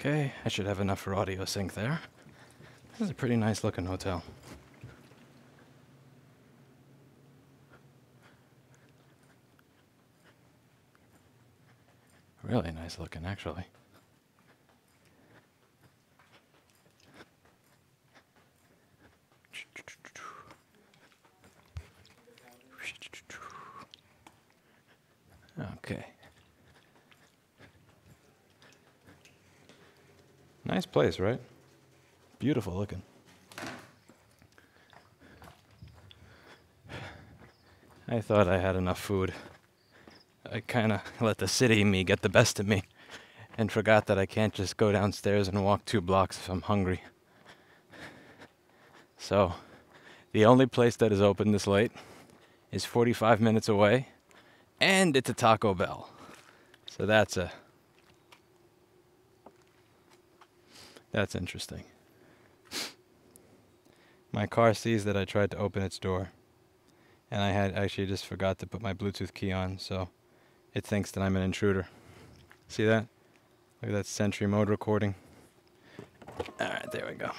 Okay, I should have enough for audio sync there. This is a pretty nice looking hotel. Really nice looking, actually. Okay. Nice place, right? Beautiful looking. I thought I had enough food. I kind of let the city me get the best of me and forgot that I can't just go downstairs and walk 2 blocks if I'm hungry. So, the only place that is open this late is 45 minutes away, and it's a Taco Bell. So that's interesting. My car sees that I tried to open its door, and I had actually just forgot to put my Bluetooth key on, so it thinks that I'm an intruder. See that? Look at that Sentry mode recording. Alright, there we go.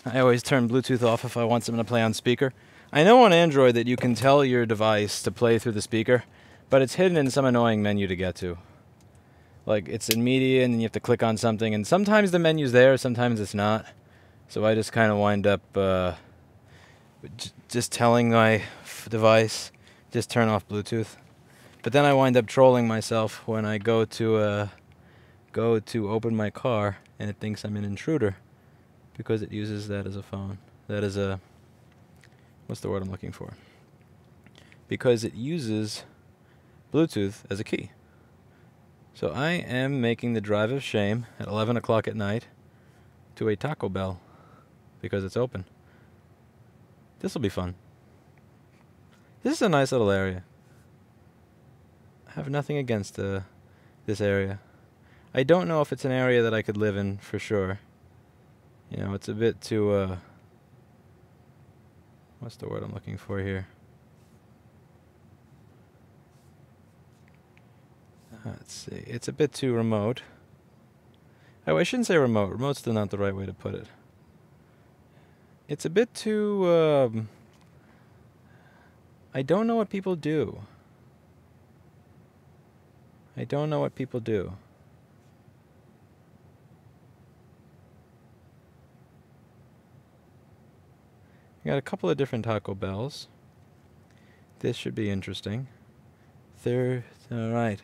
I always turn Bluetooth off if I want something to play on speaker. I know on Android that you can tell your device to play through the speaker, but it's hidden in some annoying menu to get to. Like, it's in media and then you have to click on something, and sometimes the menu's there, sometimes it's not. So I just kind of wind up just telling my device, just turn off Bluetooth. But then I wind up trolling myself when I go to open my car, and it thinks I'm an intruder because it uses that as a phone. That is a, what's the word I'm looking for? Because it uses Bluetooth as a key. So I am making the drive of shame at 11 o'clock at night to a Taco Bell because it's open. This will be fun. This is a nice little area. I have nothing against this area. I don't know if it's an area that I could live in for sure. You know, it's a bit too, what's the word I'm looking for here? Let's see. It's a bit too remote. Oh, I shouldn't say remote. Remote's still not the right way to put it. It's a bit too, I don't know what people do. I don't know what people do. We got a couple of different Taco Bells. This should be interesting. Alright.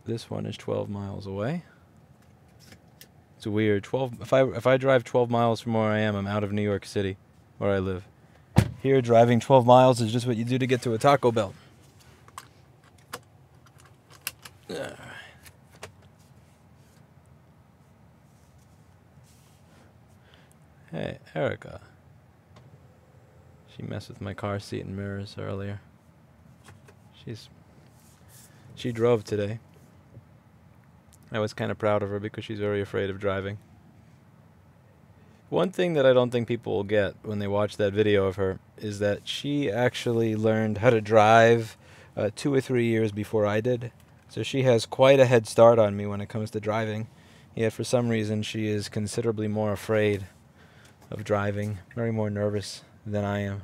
This one is 12 miles away. It's weird. If I drive 12 miles from where I am, I'm out of New York City, where I live. Here, driving 12 miles is just what you do to get to a Taco Bell. Hey, Erica. She messed with my car seat and mirrors earlier. She drove today. I was kind of proud of her because she's very afraid of driving. One thing that I don't think people will get when they watch that video of her is that she actually learned how to drive 2 or 3 years before I did. So she has quite a head start on me when it comes to driving. Yet for some reason she is considerably more afraid of driving, very more nervous than I am.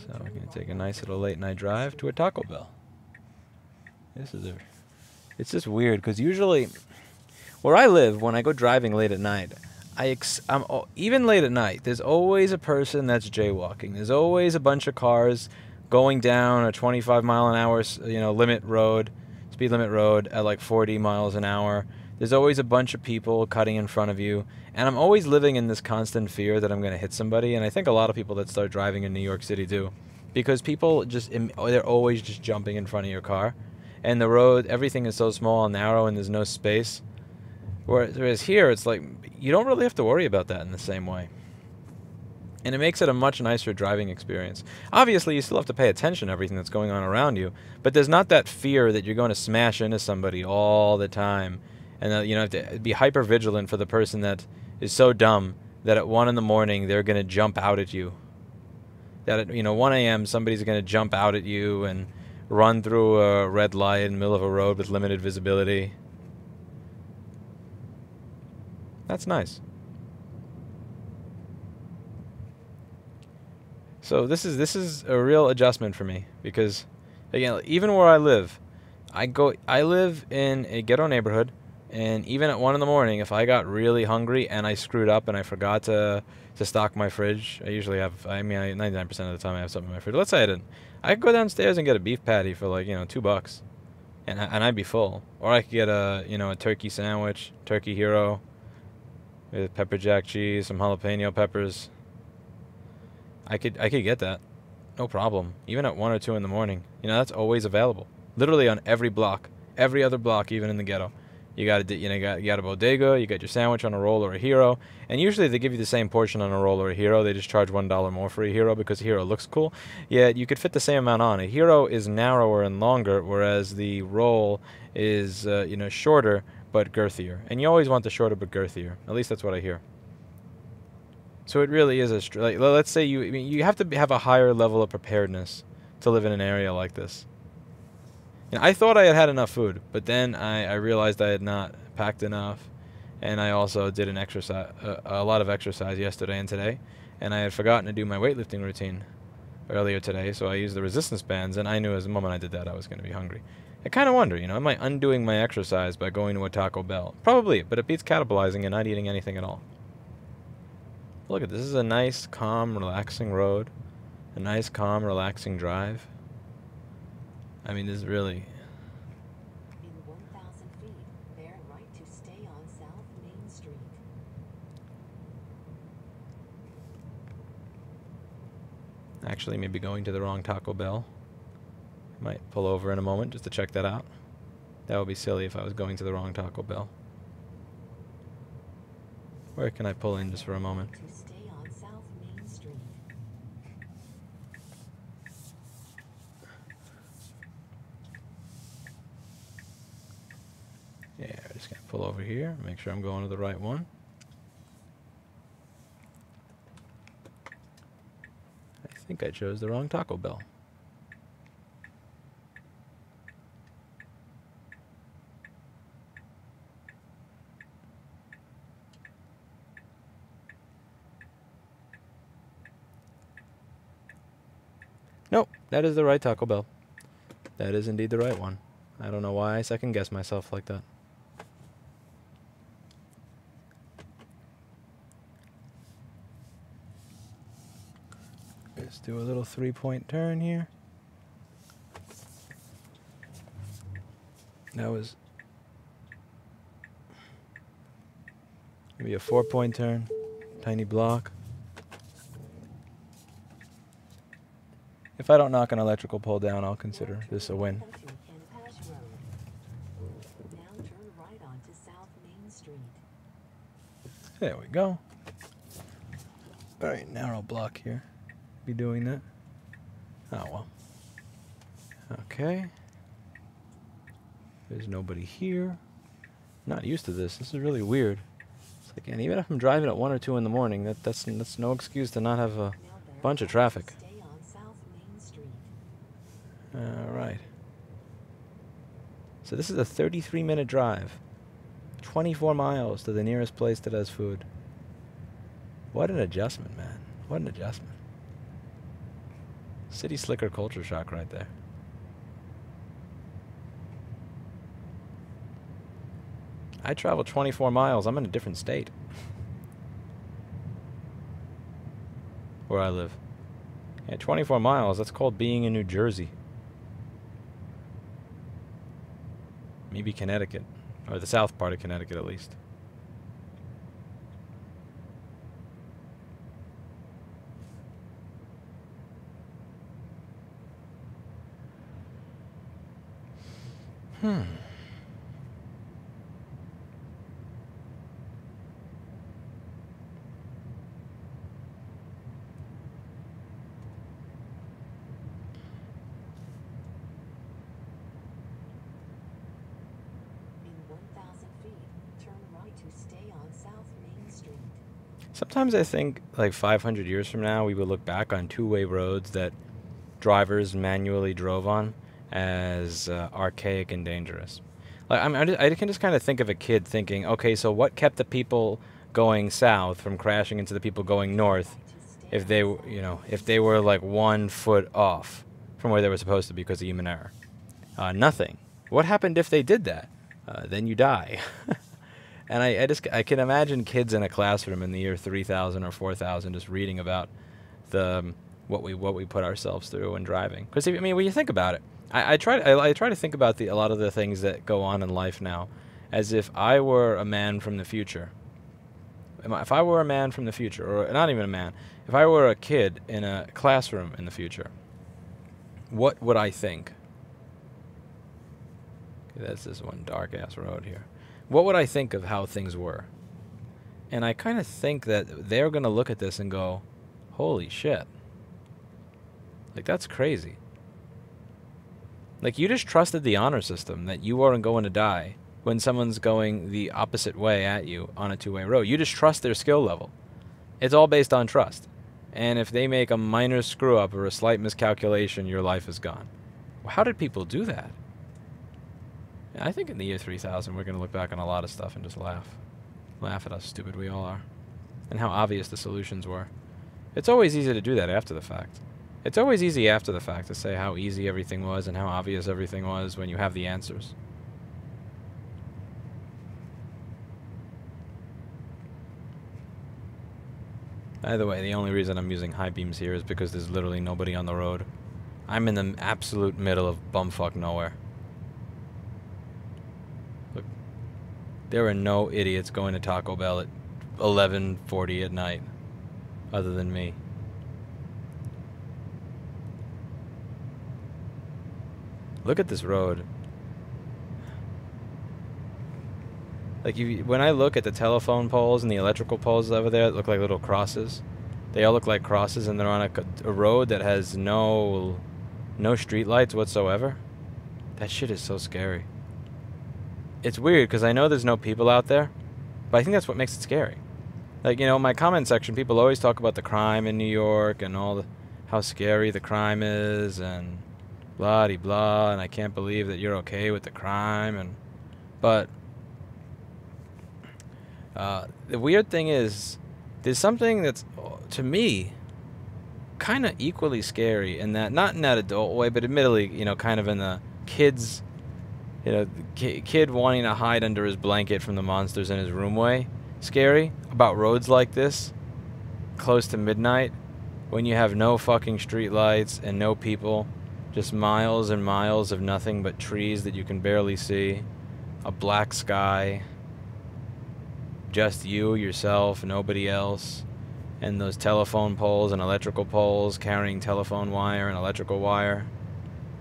So we're going to take a nice little late night drive to a Taco Bell. It's just weird because usually where I live, when I go driving late at night, even late at night, there's always a person that's jaywalking. There's always a bunch of cars going down a 25 mile an hour, speed limit road at like 40 miles an hour. There's always a bunch of people cutting in front of you. And I'm always living in this constant fear that I'm going to hit somebody. And I think a lot of people that start driving in New York City do. Because people they're always just jumping in front of your car. And the road, everything is so small and narrow and there's no space. Whereas here, it's like, you don't really have to worry about that in the same way. And it makes it a much nicer driving experience. Obviously, you still have to pay attention to everything that's going on around you. But there's not that fear that you're going to smash into somebody all the time. and you know, have to be hyper vigilant for the person that is so dumb that at 1 in the morning they're gonna jump out at you. That at 1 a.m. somebody's gonna jump out at you and run through a red light in the middle of a road with limited visibility. That's nice. So this is a real adjustment for me because, again, even where I live, I live in a ghetto neighborhood, and even at 1 in the morning, if I got really hungry and I screwed up and I forgot to stock my fridge, I usually have, 99% of the time I have something in my fridge. Let's say I didn't. I could go downstairs and get a beef patty for like, $2, and I'd be full. Or I could get a turkey sandwich, turkey hero, with pepper jack cheese, some jalapeno peppers. I could get that, no problem. Even at 1 or 2 in the morning, that's always available. Literally on every block, every other block, even in the ghetto. You got a bodega. You got your sandwich on a roll or a hero, and usually they give you the same portion on a roll or a hero. They just charge $1 more for a hero because a hero looks cool. Yet you could fit the same amount on. A hero is narrower and longer, whereas the roll is shorter but girthier. And you always want the shorter but girthier. At least that's what I hear. So it really is let's say you have to have a higher level of preparedness to live in an area like this. I thought I had enough food, but then I realized I had not packed enough, and I also did a lot of exercise yesterday and today, and I had forgotten to do my weightlifting routine earlier today, so I used the resistance bands, and I knew as the moment I did that I was going to be hungry. I kind of wonder, am I undoing my exercise by going to a Taco Bell? Probably, but it beats cannibalizing and not eating anything at all. Look at this. This is a nice, calm, relaxing road. A nice, calm, relaxing drive. I mean, this is really... In 1,000 feet, bear right to stay on South Main Street. Actually, maybe going to the wrong Taco Bell. Might pull over in a moment just to check that out. That would be silly if I was going to the wrong Taco Bell. Where can I pull in just for a moment? To stay on South Main Street. Yeah, we're just going to pull over here, make sure I'm going to the right one. I think I chose the wrong Taco Bell. Nope, that is the right Taco Bell. That is indeed the right one. I don't know why I second guess myself like that. Let's do a little 3-point turn here. That was maybe a 4-point turn. Tiny block. If I don't knock an electrical pole down, I'll consider this a win. Now turn right onto South Main Street. There we go. Very narrow block here. Be doing that. Oh well. Okay. There's nobody here. Not used to this. This is really weird. It's like, and even if I'm driving at 1 or 2 in the morning, that's no excuse to not have a bunch of traffic. All right. So this is a 33-minute drive. 24 miles to the nearest place that has food. What an adjustment, man. What an adjustment. City slicker culture shock right there. I travel 24 miles. I'm in a different state. Where I live. Yeah, 24 miles. That's called being in New Jersey. Maybe Connecticut. Or the south part of Connecticut, at least. Hmm. In 1,000 feet, Sometimes I think, like 500 years from now, we will look back on two-way roads that drivers manually drove on as archaic and dangerous. Like I can just kind of think of a kid thinking, okay, so what kept the people going south from crashing into the people going north if they, if they were like 1 foot off from where they were supposed to be because of human error? Nothing. What happened if they did that? Then you die. And I can imagine kids in a classroom in the year 3000 or 4000 just reading about the what we put ourselves through when driving. Because I mean, when you think about it, I try to think about a lot of the things that go on in life now, as if I were a man from the future. If I were a man from the future, or not even a man, if I were a kid in a classroom in the future, what would I think? Okay, that's this one dark ass road here. What would I think of how things were? And I kind of think that they're going to look at this and go, holy shit. Like, that's crazy. Like, you just trusted the honor system that you weren't going to die when someone's going the opposite way at you on a two-way road. You just trust their skill level. It's all based on trust. And if they make a minor screw-up or a slight miscalculation, your life is gone. How did people do that? I think in the year 3000, we're going to look back on a lot of stuff and just laugh. Laugh at how stupid we all are. And how obvious the solutions were. It's always easy to do that after the fact. It's always easy after the fact to say how easy everything was and how obvious everything was when you have the answers. By the way, the only reason I'm using high beams here is because there's literally nobody on the road. I'm in the absolute middle of bumfuck nowhere. Look, there are no idiots going to Taco Bell at 11:40 at night, other than me. Look at this road. Like, when I look at the telephone poles and the electrical poles over there that look like little crosses, they all look like crosses, and they're on a road that has no street lights whatsoever. That shit is so scary. It's weird because I know there's no people out there, but I think that's what makes it scary. Like, in my comment section, people always talk about the crime in New York and how scary the crime is and blah de blah, and I can't believe that you're okay with the crime, but the weird thing is, there's something that's, to me, kind of equally scary in that, not in that adult way, but admittedly, kind of in the kids, kid wanting to hide under his blanket from the monsters in his room way. Scary about roads like this, close to midnight, when you have no fucking street lights and no people, just miles and miles of nothing but trees that you can barely see, a black sky, just you, yourself, nobody else, and those telephone poles and electrical poles carrying telephone wire and electrical wire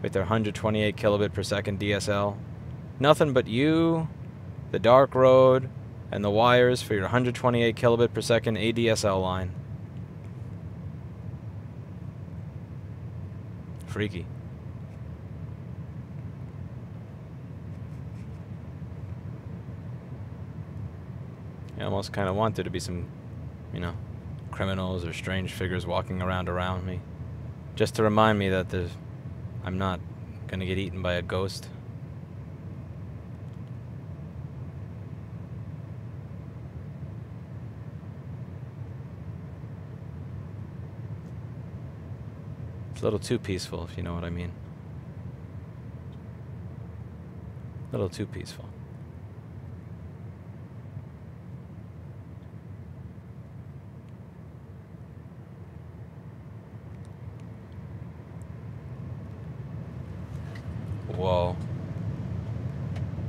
with their 128 kilobit per second DSL. Nothing but you, the dark road, and the wires for your 128 kilobit per second ADSL line. Freaky. I almost kind of want there to be some, criminals or strange figures walking around me. Just to remind me that I'm not going to get eaten by a ghost. It's a little too peaceful, if you know what I mean. A little too peaceful. Whoa.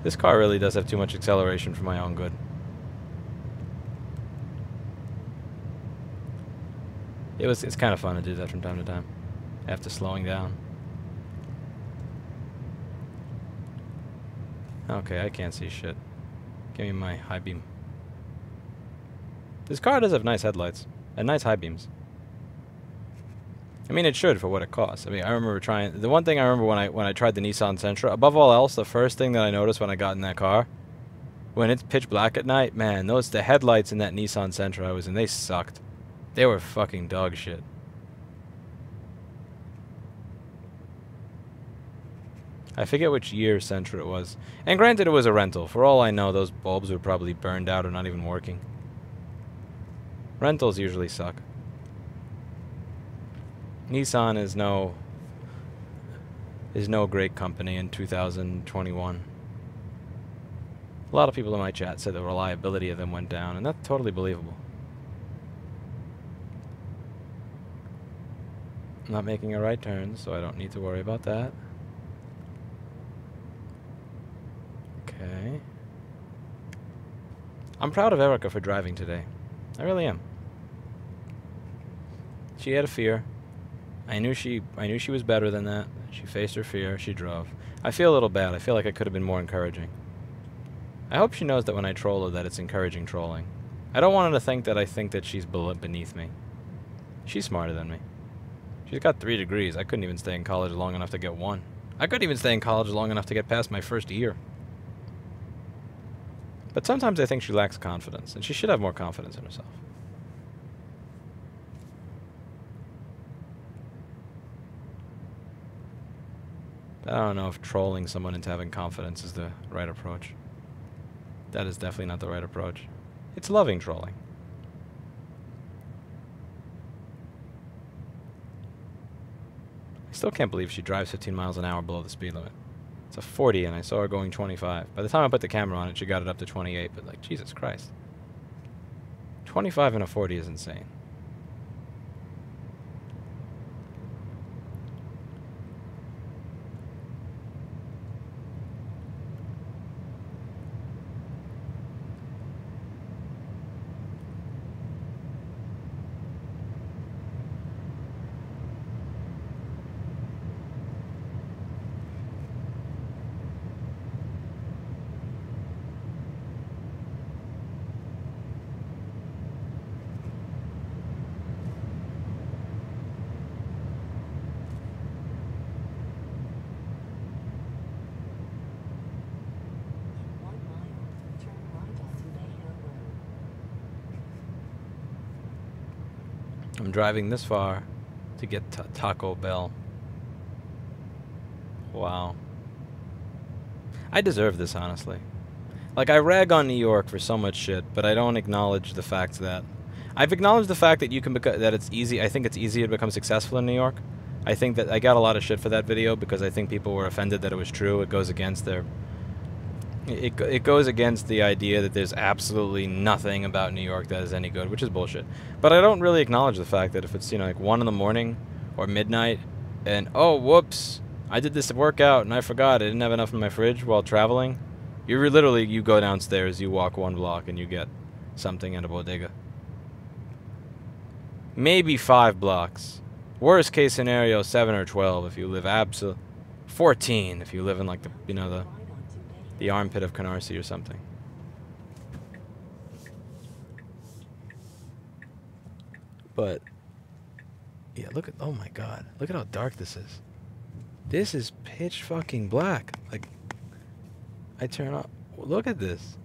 This car really does have too much acceleration for my own good. It's kind of fun to do that from time to time, after slowing down. Okay, I can't see shit. Give me my high beam. This car does have nice headlights and nice high beams. I mean, it should for what it costs. I mean, I remember trying... The one thing I remember when I tried the Nissan Sentra, above all else, the first thing that I noticed when I got in that car When it's pitch black at night, man, the headlights in that Nissan Sentra I was in, they sucked. They were fucking dog shit. I forget which year Sentra it was. And granted, it was a rental. For all I know, those bulbs were probably burned out or not even working. Rentals usually suck. Nissan is no great company in 2021. A lot of people in my chat said the reliability of them went down, and that's totally believable. I'm not making a right turn, so I don't need to worry about that. Okay. I'm proud of Erica for driving today. I really am. She had a fear. I knew she was better than that. She faced her fear. She drove. I feel a little bad. I feel like I could have been more encouraging. I hope she knows that when I troll her that it's encouraging trolling. I don't want her to think that I think that she's beneath me. She's smarter than me. She's got 3 degrees. I couldn't even stay in college long enough to get 1. I couldn't even stay in college long enough to get past my first year. But sometimes I think she lacks confidence, and she should have more confidence in herself. But I don't know if trolling someone into having confidence is the right approach. That is definitely not the right approach. It's loving trolling. I still can't believe she drives 15 miles an hour below the speed limit. It's a 40 and I saw her going 25. By the time I put the camera on it, she got it up to 28, but like, Jesus Christ. 25 and a 40 is insane. I'm driving this far to get to Taco Bell. Wow. I deserve this, honestly. Like, I rag on New York for so much shit, but I don't acknowledge the fact that... I've acknowledged the fact that you can that it's easy. I think it's easier to become successful in New York. I think that I got a lot of shit for that video because I think people were offended that it was true. It goes against their... It goes against the idea that there's absolutely nothing about New York that is any good, which is bullshit. But I don't really acknowledge the fact that if it's, like 1 in the morning or midnight and, oh, whoops, I did this workout and I forgot I didn't have enough in my fridge while traveling, you go downstairs, you walk 1 block and you get something at a bodega. Maybe 5 blocks. Worst case scenario, 7 or 12 if you live 14 if you live in like the armpit of Canarsie or something. But, yeah, look at, oh my god, look at how dark this is. This is pitch fucking black. Like, I turn off, look at this.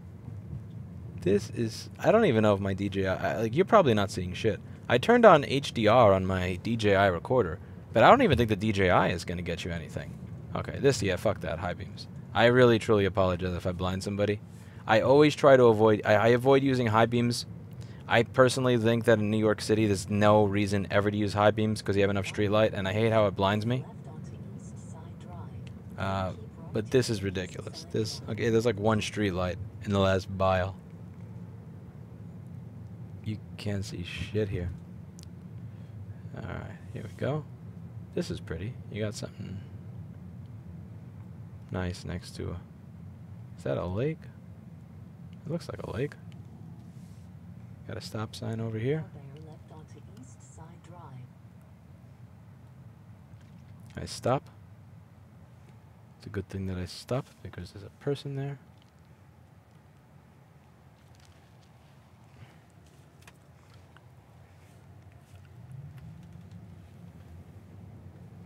This is, I don't even know if my DJI, like, you're probably not seeing shit. I turned on HDR on my DJI recorder, but I don't even think the DJI is going to get you anything. Okay, yeah, fuck that, high beams. I really, truly apologize if I blind somebody. I always try to avoid... I avoid using high beams. I personally think that in New York City, there's no reason ever to use high beams because you have enough street light, and I hate how it blinds me. But this is ridiculous. Okay, there's like 1 street light in the last mile. You can't see shit here. Alright, here we go. This is pretty. You got something... nice next to a... Is that a lake? It looks like a lake. Got a stop sign over here. I stop. It's a good thing that I stop because there's a person there.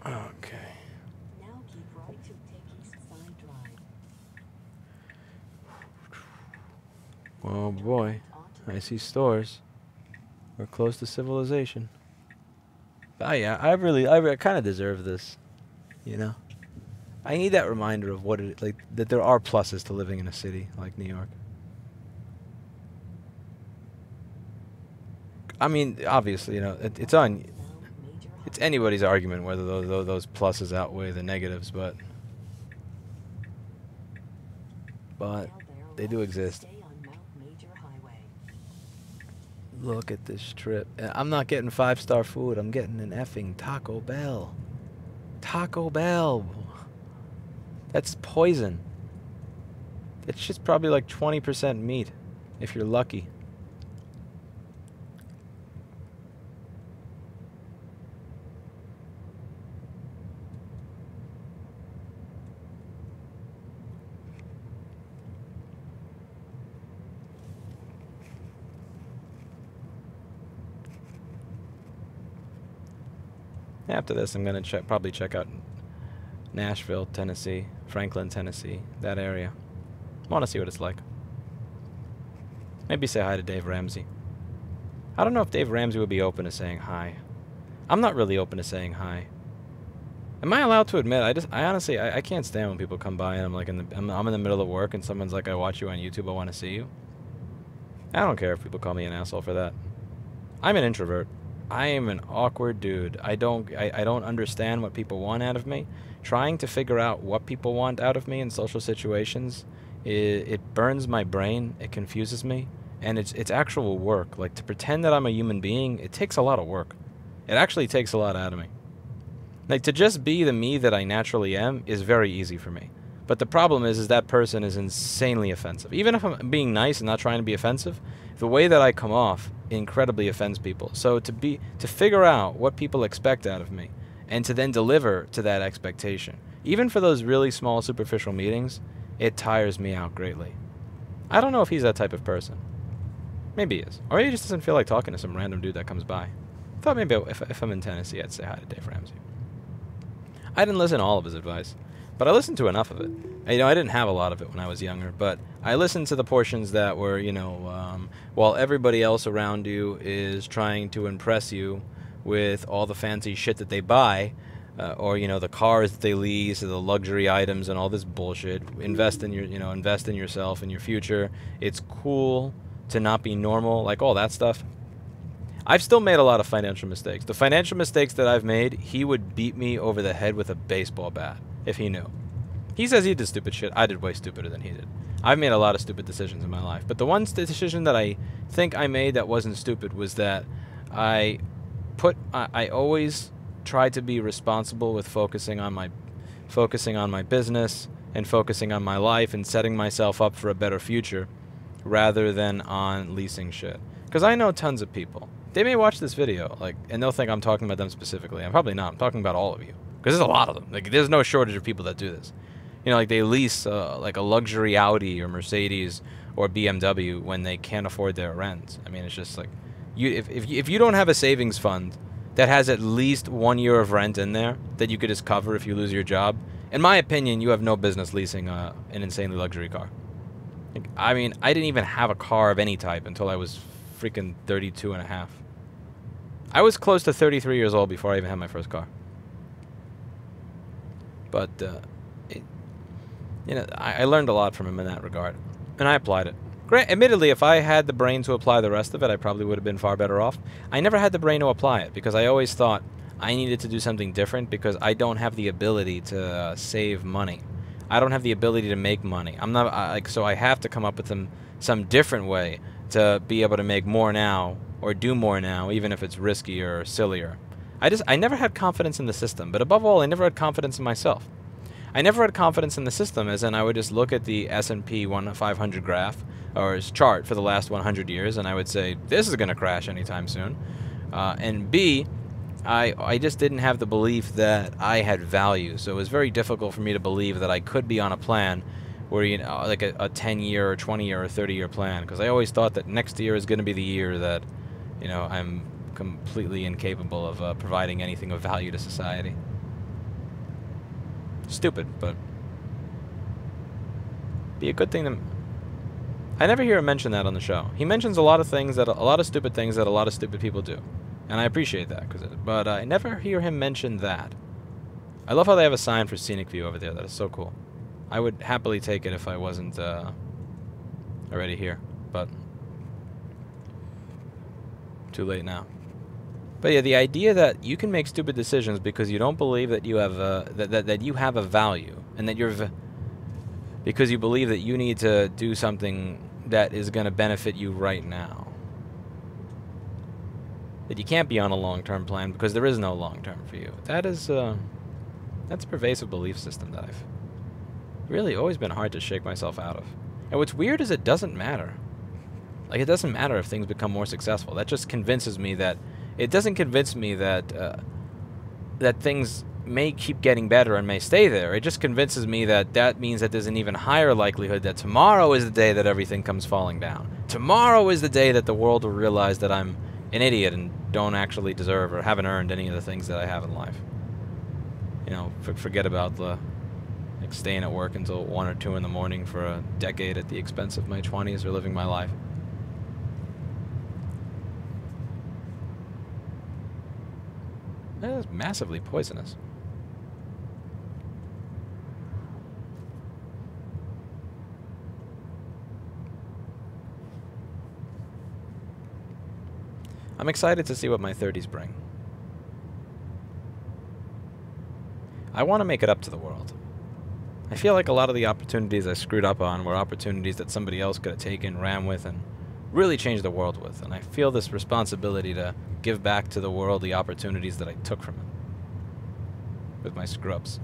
Okay. Now keep right to take East Side Drive. Oh Turn boy, right onto I see Main stores. We're close to civilization. Oh yeah, I kind of deserve this, you know. I need that reminder of what it like that there are pluses to living in a city like New York. I mean, obviously, you know, it's on. South Major It's Highway. anybody's argument whether those pluses outweigh the negatives, but Now bear they right do to exist. stay on Mount Major Highway. Look at this strip. I'm not getting 5-star food. I'm getting an effing Taco Bell. Taco Bell. That's poison. It's just probably like 20% meat, if you're lucky. After this, I'm gonna probably check out Nashville, Tennessee, Franklin, Tennessee, that area. I want to see what it's like. Maybe say hi to Dave Ramsey. I don't know if Dave Ramsey would be open to saying hi. I'm not really open to saying hi. Am I allowed to admit? I honestly, I can't stand when people come by and I'm like I'm in the middle of work and someone's like, I watch you on YouTube, I want to see you. I don't care if people call me an asshole for that. I'm an introvert. I am an awkward dude. I don't understand what people want out of me. Trying to figure out what people want out of me in social situations, it burns my brain. It confuses me, and it's actual work. Like to pretend that I'm a human being, it takes a lot of work. It actually takes a lot out of me. Like to just be the me that I naturally am is very easy for me. But the problem is that person is insanely offensive. Even if I'm being nice and not trying to be offensive, the way that I come off incredibly offends people. So to figure out what people expect out of me and to then deliver to that expectation, even for those really small superficial meetings, it tires me out greatly. I don't know if he's that type of person. Maybe he is. Or he just doesn't feel like talking to some random dude that comes by. I thought maybe if I'm in Tennessee, I'd say hi to Dave Ramsey. I didn't listen to all of his advice, but I listened to enough of it. You know, I didn't have a lot of it when I was younger, but I listened to the portions that were, you know, while everybody else around you is trying to impress you with all the fancy shit that they buy, or you know, the cars that they lease, or the luxury items, and all this bullshit. Invest in invest in yourself and your future. It's cool to not be normal, like all that stuff. I've still made a lot of financial mistakes. The financial mistakes that I've made, he would beat me over the head with a baseball bat if he knew. He says he did stupid shit. I did way stupider than he did. I've made a lot of stupid decisions in my life. But the one decision that I think I made that wasn't stupid was that I always tried to be responsible with focusing on my business and focusing on my life and setting myself up for a better future rather than on leasing shit. Because I know tons of people. They may watch this video, and they'll think I'm talking about them specifically. I'm probably not. I'm talking about all of you. Because there's a lot of them. Like, there's no shortage of people that do this. You know, like they lease like a luxury Audi or Mercedes or BMW when they can't afford their rent. I mean, it's just like, if you don't have a savings fund that has at least 1 year of rent in there that you could just cover if you lose your job, in my opinion, you have no business leasing an insanely luxury car. Like, I mean, I didn't even have a car of any type until I was freaking 32 and a half. I was close to 33 years old before I even had my first car. But, you know, I learned a lot from him in that regard, and I applied it. Admittedly, if I had the brain to apply the rest of it, I probably would have been far better off. I never had the brain to apply it because I always thought I needed to do something different because I don't have the ability to save money. I don't have the ability to make money. I'm not so I have to come up with some different way to be able to make more now or do more now, even if it's riskier or sillier. I never had confidence in the system, but above all, I never had confidence in myself. I never had confidence in the system, as in I would just look at the S&P 500 graph or its chart for the last 100 years, and I would say this is going to crash anytime soon. And B, I just didn't have the belief that I had value, so it was very difficult for me to believe that I could be on a plan where, you know, like a 10-year or 20-year or 30-year plan, because I always thought that next year is going to be the year that, you know, I'm completely incapable of providing anything of value to society. Stupid, but be a good thing to... I never hear him mention that on the show. He mentions a lot of things that a lot of stupid things that a lot of stupid people do, and I appreciate that. But I never hear him mention that. I love how they have a sign for scenic view over there. That is so cool. I would happily take it if I wasn't already here, but too late now. But yeah, the idea that you can make stupid decisions because you don't believe that you have that you have a value, and that because you believe that you need to do something that is going to benefit you right now. That you can't be on a long-term plan because there is no long-term for you. That's a pervasive belief system that I've really always been hard to shake myself out of. And what's weird is it doesn't matter. Like, it doesn't matter if things become more successful. That just convinces me that... It doesn't convince me that that things may keep getting better and may stay there. It just convinces me that that means that there's an even higher likelihood that tomorrow is the day that everything comes falling down. Tomorrow is the day that the world will realize that I'm an idiot and don't actually deserve or haven't earned any of the things that I have in life. You know, forget about the... like staying at work until 1 or 2 in the morning for a decade at the expense of my 20s or living my life. That is massively poisonous. I'm excited to see what my 30s bring. I want to make it up to the world. I feel like a lot of the opportunities I screwed up on were opportunities that somebody else could have taken, ran with, and really changed the world with. And I feel this responsibility to give back to the world the opportunities that I took from it with my screw-ups.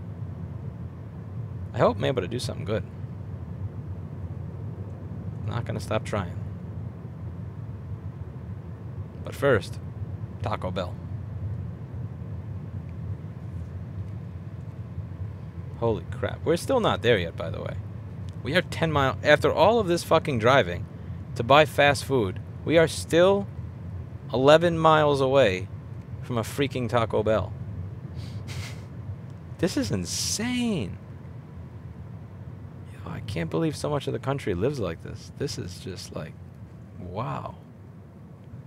I hope I'm able to do something good. I'm not going to stop trying. But first, Taco Bell. Holy crap. We're still not there yet, by the way. We are 10 miles... After all of this fucking driving to buy fast food, we are still 11 miles away from a freaking Taco Bell. This is insane. Yo, I can't believe so much of the country lives like this. This is just like... wow.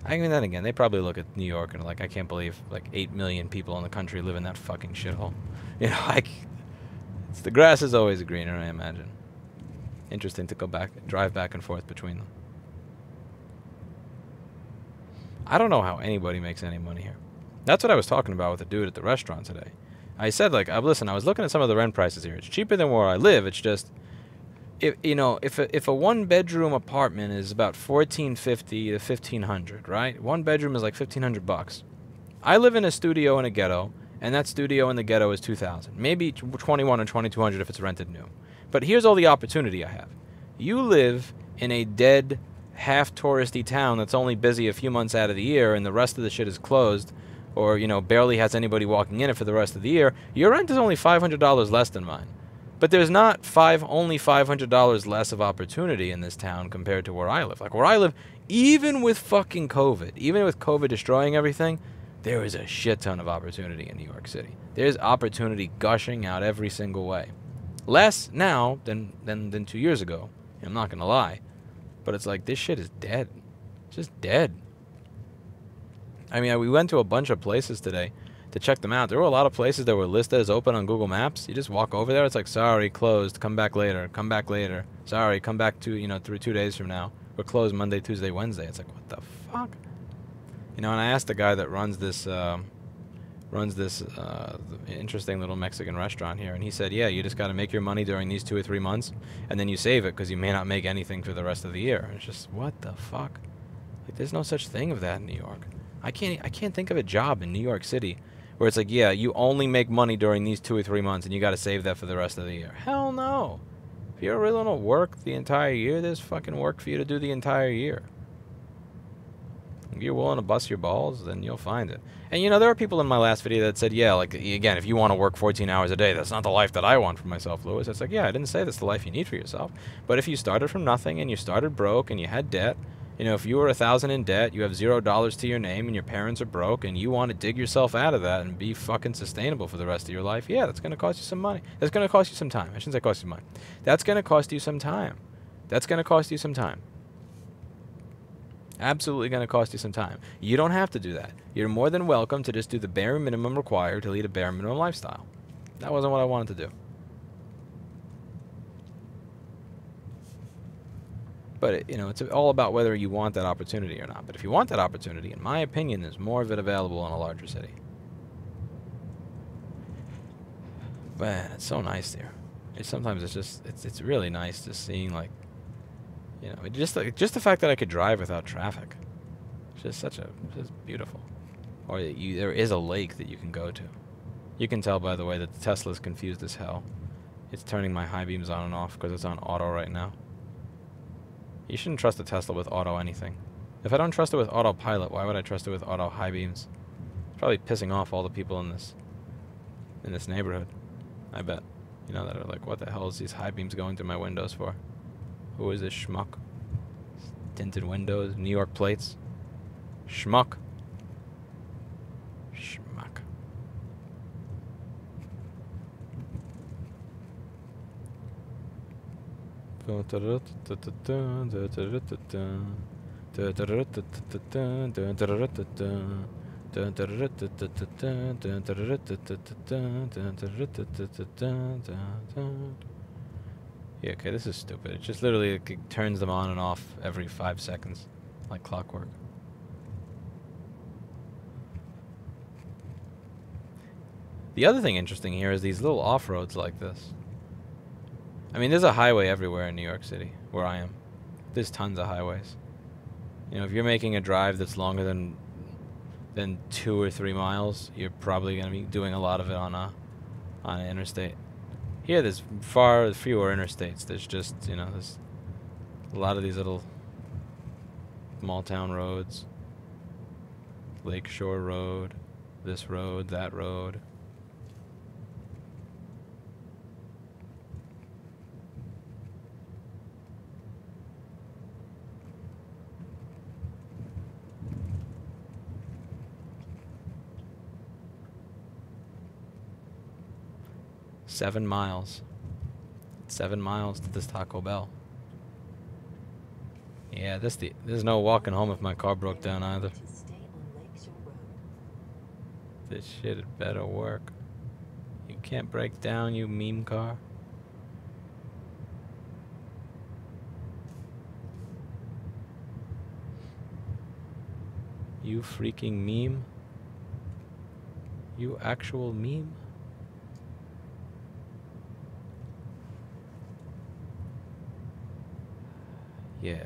I mean, then again, they probably look at New York and are like, I can't believe like 8 million people in the country live in that fucking shithole. You know, like... the grass is always greener, I imagine. Interesting to drive back and forth between them. I don't know how anybody makes any money here. That's what I was talking about with the dude at the restaurant today. I said, like, listen, I was looking at some of the rent prices here. It's cheaper than where I live. It's just, if a one-bedroom apartment is about $1,450 to $1,500, right? One bedroom is like $1,500. I live in a studio in a ghetto, and that studio in the ghetto is $2,000. Maybe $2,100 or $2,200 if it's rented new. But here's all the opportunity I have. You live in a dead, half-touristy town that's only busy a few months out of the year, and the rest of the shit is closed, or, you know, barely has anybody walking in it for the rest of the year. Your rent is only $500 less than mine. But there's not only $500 less of opportunity in this town compared to where I live. Like, where I live, even with fucking COVID, even with COVID destroying everything, there is a shit ton of opportunity in New York City. There's opportunity gushing out every single way. Less now than 2 years ago. I'm not going to lie. But it's like, this shit is dead. It's just dead. I mean, we went to a bunch of places today to check them out. There were a lot of places that were listed as open on Google Maps. You just walk over there. It's like, sorry, closed. Come back later. Come back later. Sorry, come back through 2 days from now. We're closed Monday, Tuesday, Wednesday. It's like, what the fuck? You know, and I asked the guy that runs this interesting little Mexican restaurant here, and he said, yeah, you just got to make your money during these 2 or 3 months, and then you save it because you may not make anything for the rest of the year. And it's just, what the fuck? Like, there's no such thing of that in New York. I can't think of a job in New York City where it's like, yeah, you only make money during these 2 or 3 months, and you got to save that for the rest of the year. Hell no. If you're really going to work the entire year, there's fucking work for you to do the entire year. If you're willing to bust your balls, then you'll find it. And, you know, there are people in my last video that said, yeah, like, again, if you want to work 14 hours a day, that's not the life that I want for myself, Lewis. It's like, yeah, I didn't say that's the life you need for yourself. But if you started from nothing and you started broke and you had debt, you know, if you were $1,000 in debt, you have $0 to your name and your parents are broke and you want to dig yourself out of that and be fucking sustainable for the rest of your life, yeah, that's going to cost you some money. That's going to cost you some time. I shouldn't say cost you money. That's going to cost you some time. That's going to cost you some time. Absolutely going to cost you some time. You don't have to do that. You're more than welcome to just do the bare minimum required to lead a bare minimum lifestyle. That wasn't what I wanted to do. But it's all about whether you want that opportunity or not. But if you want that opportunity, in my opinion, there's more of it available in a larger city. Man, it's so nice there. Sometimes it's really nice just seeing just the fact that I could drive without traffic. It's just beautiful. Or there is a lake that you can go to. You can tell by the way that the Tesla's confused as hell. It's turning my high beams on and off because it's on auto right now. You shouldn't trust a Tesla with auto anything. If I don't trust it with autopilot, why would I trust it with auto high beams? It's probably pissing off all the people in this neighborhood. I bet. That are like, what the hell is these high beams going through my windows for? Who is this schmuck? Tinted windows, New York plates. Schmuck. Schmuck. Yeah, okay, this is stupid. It just literally it turns them on and off every 5 seconds, like clockwork. The other thing interesting here is these little off-roads like this. I mean, there's a highway everywhere in New York City, where I am. There's tons of highways. If you're making a drive that's longer than 2 or 3 miles, you're probably going to be doing a lot of it on an interstate. Here, there's far fewer interstates. There's just, there's a lot of these little small town roads. Lakeshore Road, this road, that road. Seven miles to this Taco Bell. Yeah, there's no walking home if my car broke down either. This shit had better work. You can't break down, you meme car. You freaking meme. You actual meme. Yes.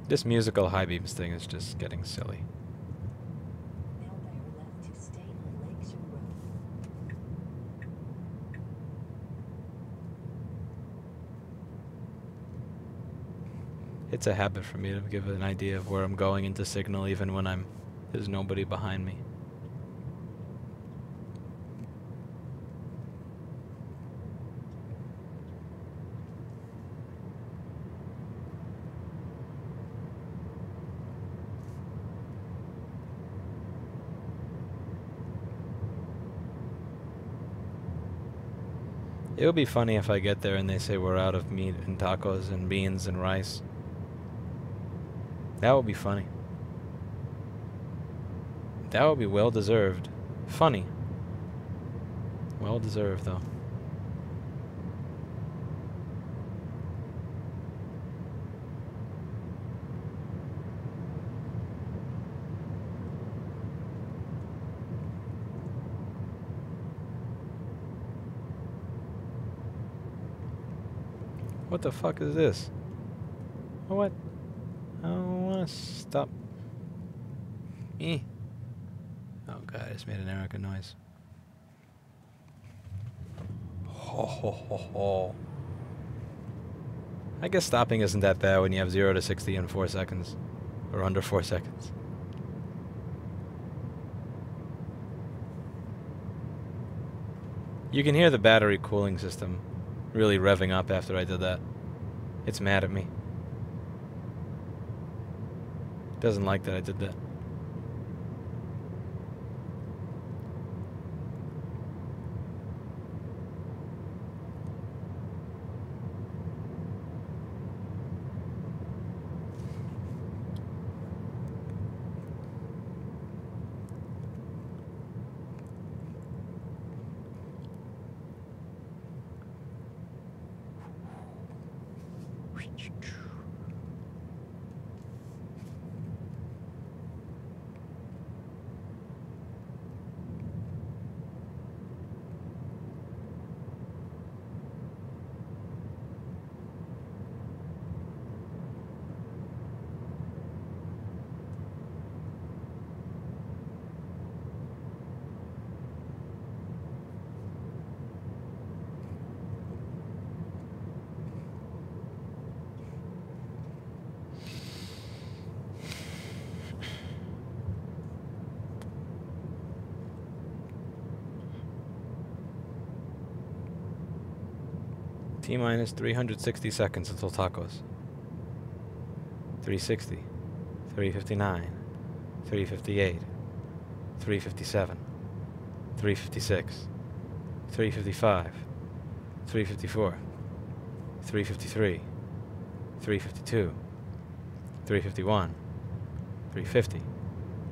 This musical high beams thing is just getting silly. Left to stay on Lakeshore Road. It's a habit for me to give an idea of where I'm going into signal even when there's nobody behind me. It would be funny if I get there and they say we're out of meat and tacos and beans and rice. That would be funny. That would be well deserved. Funny. Well deserved, though. What the fuck is this? What? I don't want to stop. Eh. Oh god, I just made an Erica noise. Ho ho ho ho. I guess stopping isn't that bad when you have 0 to 60 in 4 seconds. Or under 4 seconds. You can hear the battery cooling system really revving up after I did that. It's mad at me. Doesn't like that I did that. T minus 360 seconds until tacos. 360, 359, 358, 357, 356, 355, 354, 353, 352, 351, 350,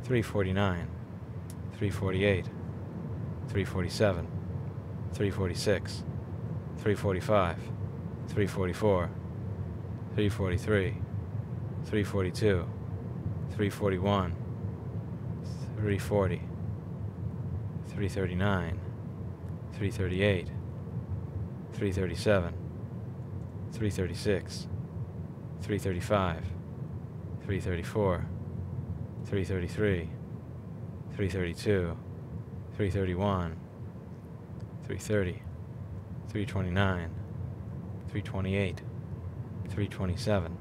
349, 348, 347, 346, 345, 344, 343, 342, 341, 340, 339, 338, 337, 336, 335, 334, 333, 332, 331, 330, 329, 328, 327,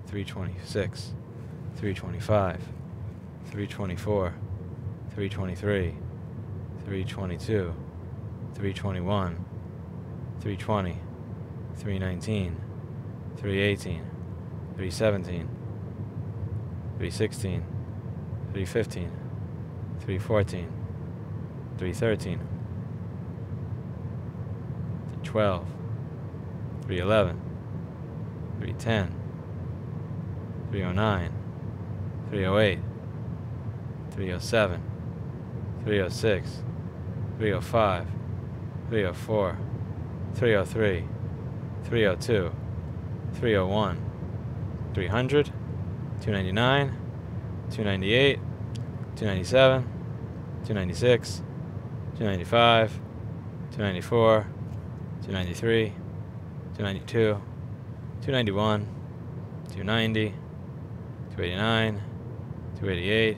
326, 325, 324, 323, 322, 321, 320, 319, 318, 317, 316, 315, 314, 313, 312, 311, 310, 309, 308, 307, 306, 305, 304, 303, 302, 301, 300, 299, 298, 297, 296, 295, 294, 293, 292, 291, 290, 289, 288,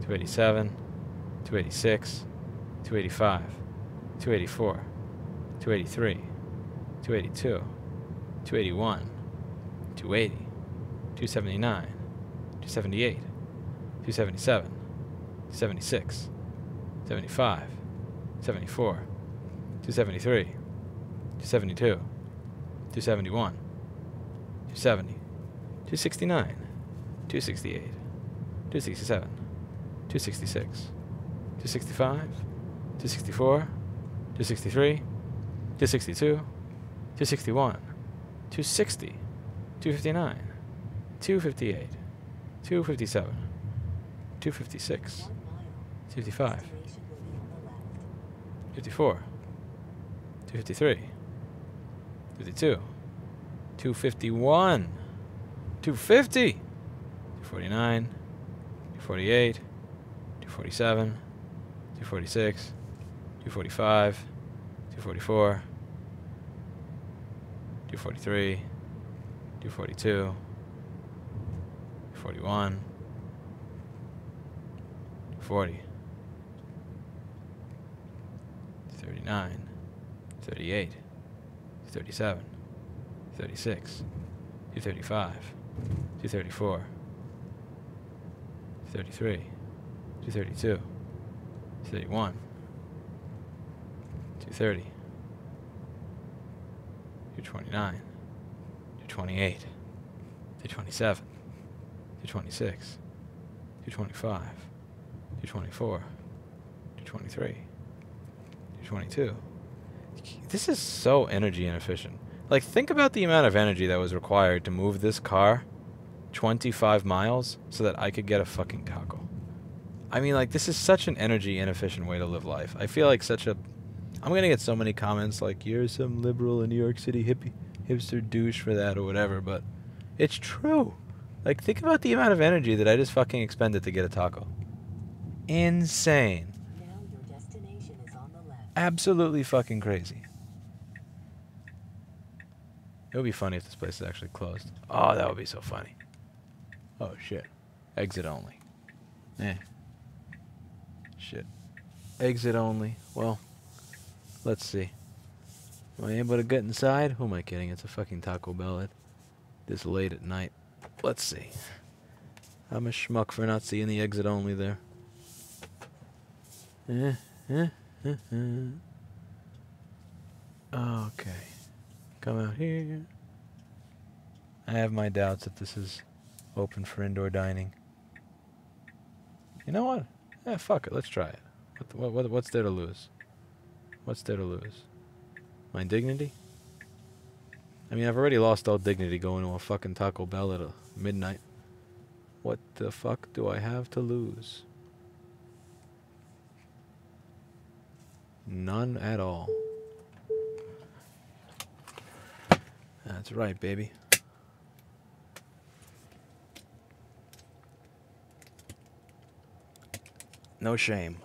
287, 286, 285, 284, 283, 282, 281, 280, 279, 278, 277, 276, 75, 74, 273, 272, 271, 270, 269, 268, 267, 266, 265, 264, 263, 262, 261, 260, 259, 258, 257, 256, 1 mile. 255, Destination will be on the left. 54, 253, 52, 251, 250, 249, 248, 247, 246, 245, 244, 243, 242, 41, 40, 39, 38, 37, 36, 235, 234, 33, 232, 231, 230, 229, 228, 227, 226, 225, 224, 223, 222. This is so energy inefficient. Like, think about the amount of energy that was required to move this car 25 miles so that I could get a fucking taco. I mean, like, this is such an energy inefficient way to live life. I feel like such a... I'm gonna get so many comments like, you're some liberal in New York City hipster douche for that or whatever, but it's true. Like, think about the amount of energy that I just fucking expended to get a taco. Insane. Now your destination is on the left. Absolutely fucking crazy. It would be funny if this place is actually closed. Oh, that would be so funny. Oh, shit. Exit only. Eh. Shit. Exit only. Well, let's see. Am I able to get inside? Who am I kidding? It's a fucking Taco Bell at this late at night. Let's see. I'm a schmuck for not seeing the exit only there. Okay. Come out here. I have my doubts that this is open for indoor dining. You know what? Eh, fuck it. Let's try it. What's there to lose? What's there to lose? My dignity? I mean, I've already lost all dignity going to a fucking Taco Bell at midnight. What the fuck do I have to lose? None at all. That's right, baby. No shame.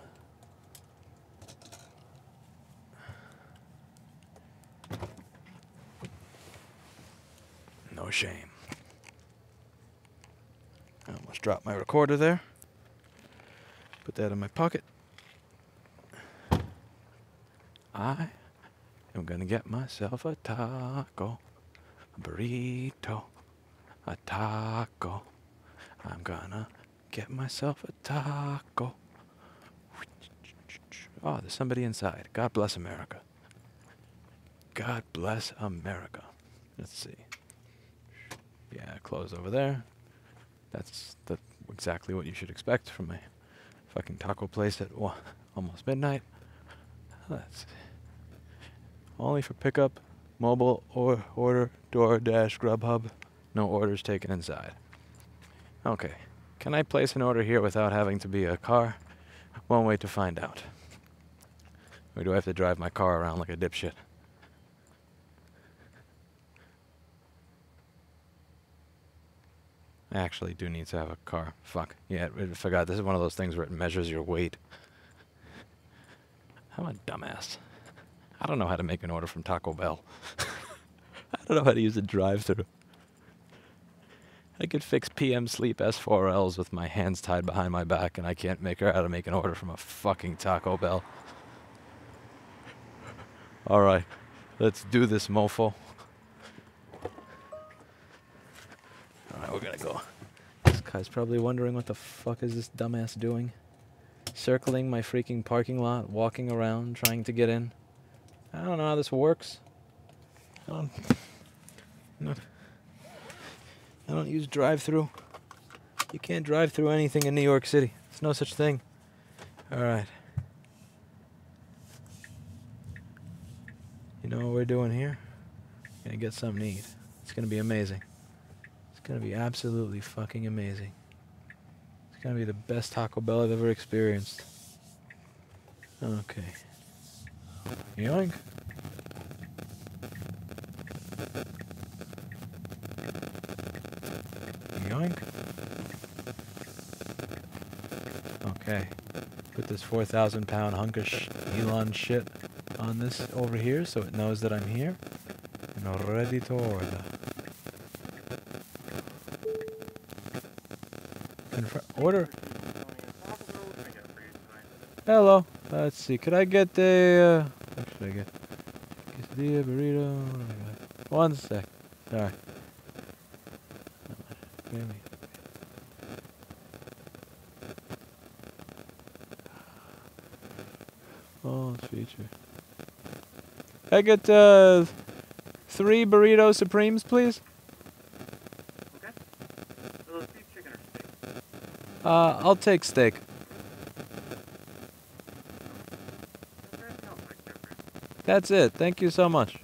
No shame. I almost dropped my recorder there. Put that in my pocket. I am gonna get myself a taco, a burrito, a taco. I'm gonna get myself a taco. Oh, there's somebody inside. God bless America. God bless America. Let's see. Yeah, close over there. That's exactly what you should expect from a fucking taco place at almost midnight. Let's see. Only for pickup, mobile, or order, DoorDash, Grubhub. No orders taken inside. Okay. Can I place an order here without having to be a car? One way to find out. Or do I have to drive my car around like a dipshit? I actually do need to have a car. Fuck. Yeah, I forgot. This is one of those things where it measures your weight. I'm a dumbass. I don't know how to make an order from Taco Bell. I don't know how to use a drive-thru. I could fix PM sleep S4Ls with my hands tied behind my back, and I can't make her how to make an order from a fucking Taco Bell. Alright, let's do this, mofo. Alright, we're gonna go. This guy's probably wondering what the fuck is this dumbass doing. Circling my freaking parking lot, walking around, trying to get in. I don't know how this works. I don't use drive-thru. You can't drive through anything in New York City. There's no such thing. Alright. You know what we're doing here? Gonna get something to eat. It's gonna be amazing. It's gonna be absolutely fucking amazing. It's gonna be the best Taco Bell I've ever experienced. Okay. Yoink. Yoink. Okay. Put this 4,000-pound hunk of Elon shit on this over here so it knows that I'm here. and ready to order. Order. Hello. Let's see. Could I get a? What should I get? Quesadilla, burrito. What do I got? One sec. Sorry. Give me. Oh, feature. I get 3 burrito supremes, please. Okay. So those beef, chicken, or steak? I'll take steak. Is there anything else I can get for you? That's it. Thank you so much. $16.97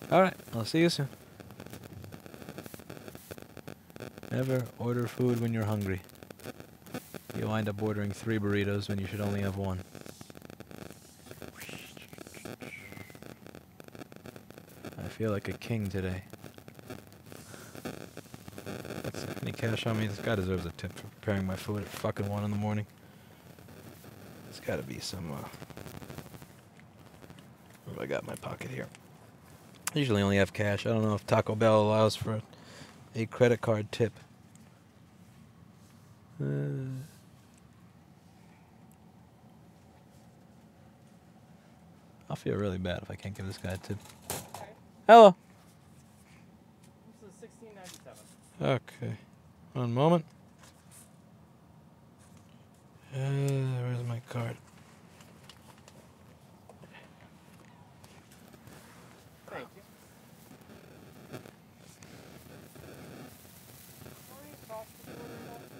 for All right. I'll see you soon. Never order food when you're hungry. You wind up ordering 3 burritos when you should only have 1. I feel like a king today. Any cash on me? This guy deserves a tip for preparing my food at fucking 1 in the morning. There's gotta be some, what do I got in my pocket here? I usually only have cash. I don't know if Taco Bell allows for a credit card tip. I'll feel really bad if I can't give this guy a tip. Okay. Hello. This is $16.97. Okay. One moment. Where's my card? Thank you.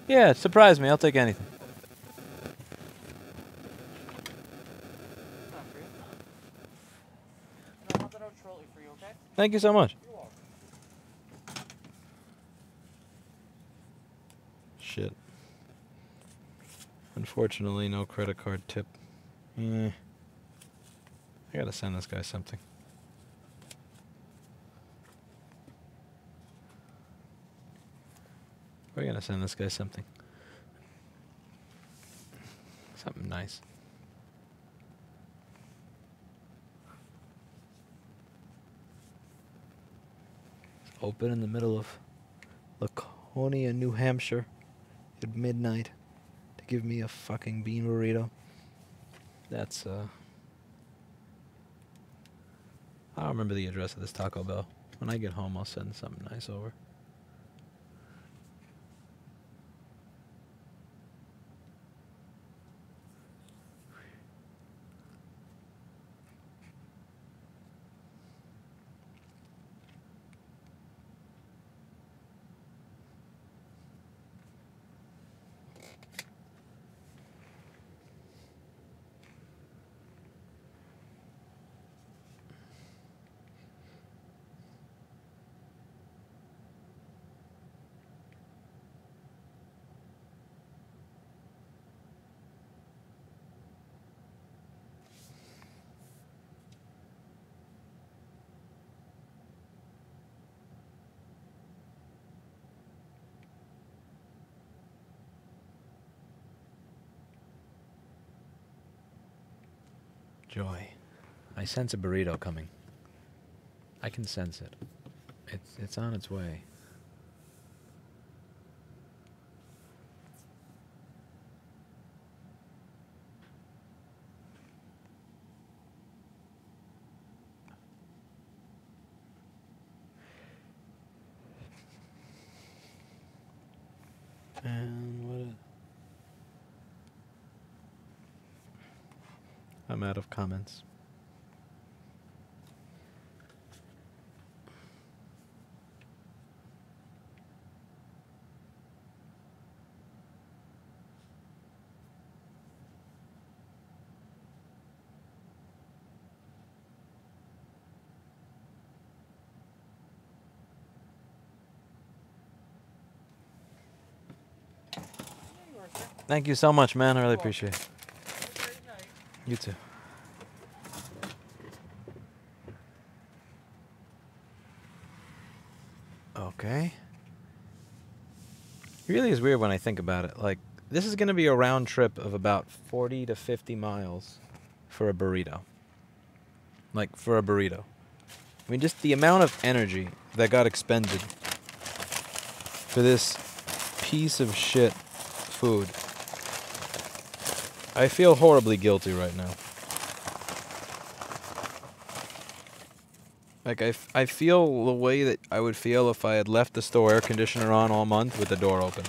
Yeah, surprise me. I'll take anything. Not for you. And I'll have that out shortly for you, okay? Thank you so much. You're welcome. Shit. Unfortunately, no credit card tip. I gotta send this guy something. We're gonna send this guy something. Something nice. It's open in the middle of Laconia, New Hampshire at midnight to give me a fucking bean burrito. That's, I don't remember the address of this Taco Bell. When I get home, I'll send something nice over. Joy. I sense a burrito coming. I can sense it. It's on its way. And what? I'm out of comments. Thank you so much, man. I really appreciate it. Have a great night. You too. Okay. It really is weird when I think about it. Like, this is going to be a round trip of about 40 to 50 miles for a burrito. Like, for a burrito. I mean, just the amount of energy that got expended for this piece of shit food. I feel horribly guilty right now. Like, I feel the way that I would feel if I had left the store air conditioner on all month with the door open.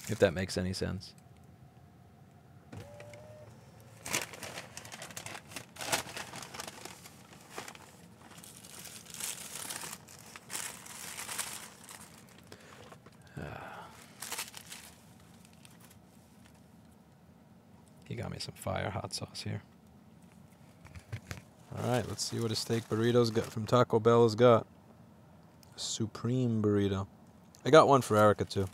If that makes any sense. He got me some fire hot sauce here. Alright, let's see what a steak burrito's got from Taco Bell has got. A supreme burrito. I got one for Erica too.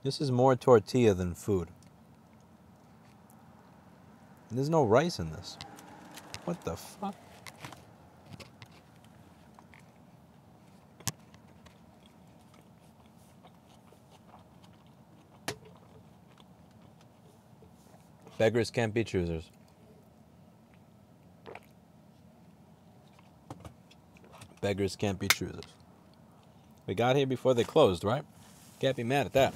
This is more tortilla than food. There's no rice in this. What the fuck? Beggars can't be choosers. Beggars can't be choosers. We got here before they closed, right? Can't be mad at that.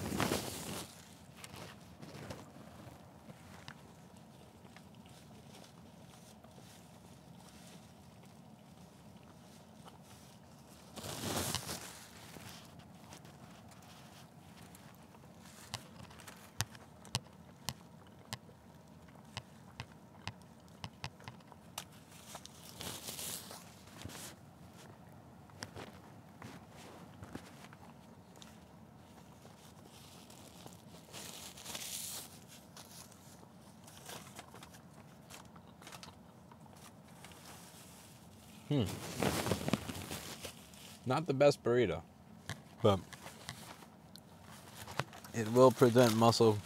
Not the best burrito, but it will prevent muscle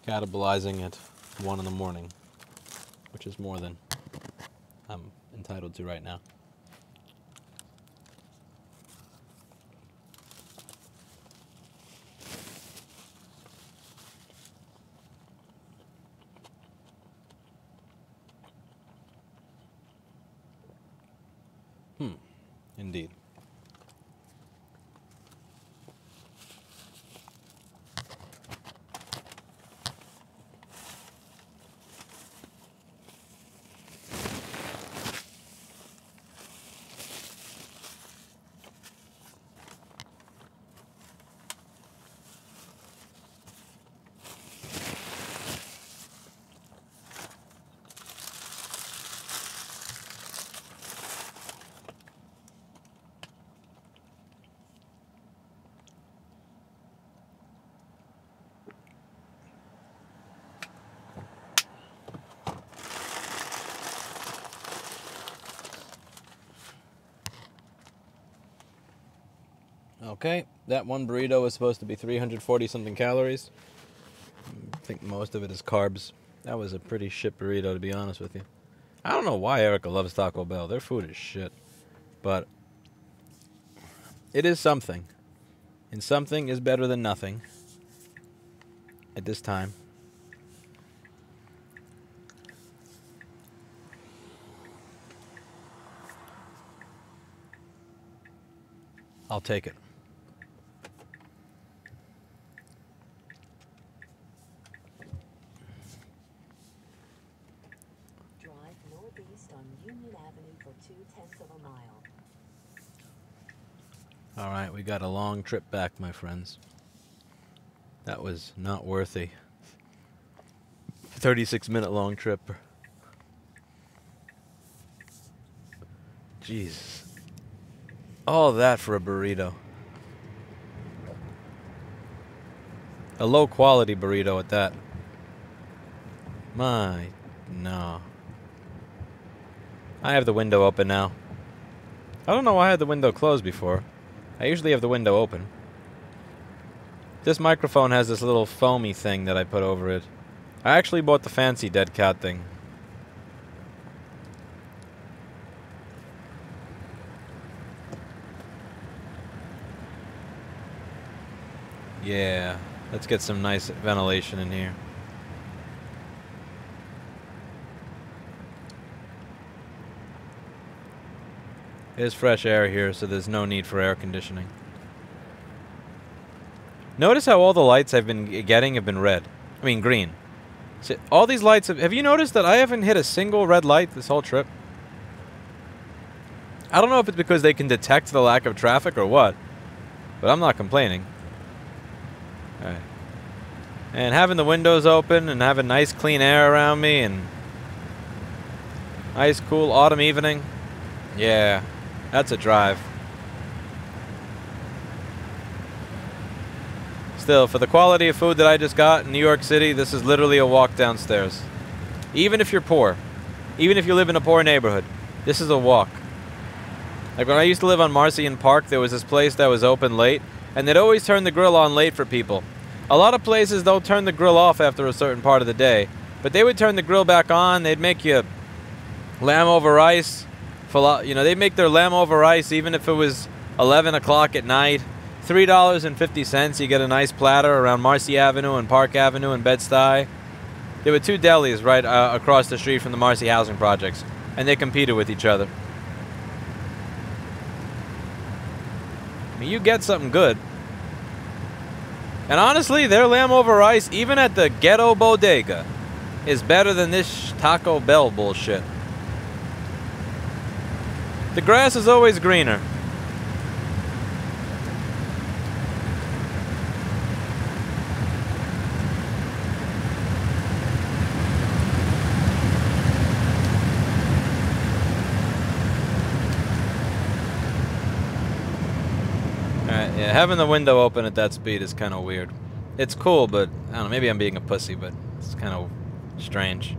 catabolizing at 1 in the morning, which is more than I'm entitled to right now. Indeed. Okay, that one burrito was supposed to be 340 something calories. I think most of it is carbs. That was a pretty shit burrito, to be honest with you. I don't know why Erica loves Taco Bell. Their food is shit. But it is something. And something is better than nothing at this time. I'll take it. Drive northeast on Union Avenue for 0.2 of a mile. All right, we got a long trip back, my friends. That was not worthy. 36-minute long trip. Jesus. All that for a burrito. A low quality burrito at that. No. I have the window open now. I don't know why I had the window closed before. I usually have the window open. This microphone has this little foamy thing that I put over it. I actually bought the fancy dead cat thing. Yeah. Let's get some nice ventilation in here. There's fresh air here, so there's no need for air conditioning. Notice how all the lights I've been getting have been red. I mean green. So all these lights have you noticed that I haven't hit a single red light this whole trip? I don't know if it's because they can detect the lack of traffic or what, but I'm not complaining. Alright. And having the windows open and having nice clean air around me and nice cool autumn evening. Yeah, that's a drive. Still, for the quality of food that I just got in New York City, this is literally a walk downstairs. Even if you're poor, even if you live in a poor neighborhood, this is a walk. Like when I used to live on Marcian Park, there was this place that was open late, and they'd always turn the grill on late for people. A lot of places don't turn the grill off after a certain part of the day, but they would turn the grill back on. They'd make you lamb over rice. They'd make their lamb over rice even if it was 11 o'clock at night. $3.50, you get a nice platter around Marcy Avenue and Park Avenue in Bed-Stuy. There were two delis right across the street from the Marcy housing projects, and they competed with each other. I mean, you get something good. And honestly, their lamb over rice, even at the ghetto bodega, is better than this Taco Bell bullshit. The grass is always greener. Yeah, having the window open at that speed is kind of weird. It's cool, but I don't know, maybe I'm being a pussy, but it's kind of strange.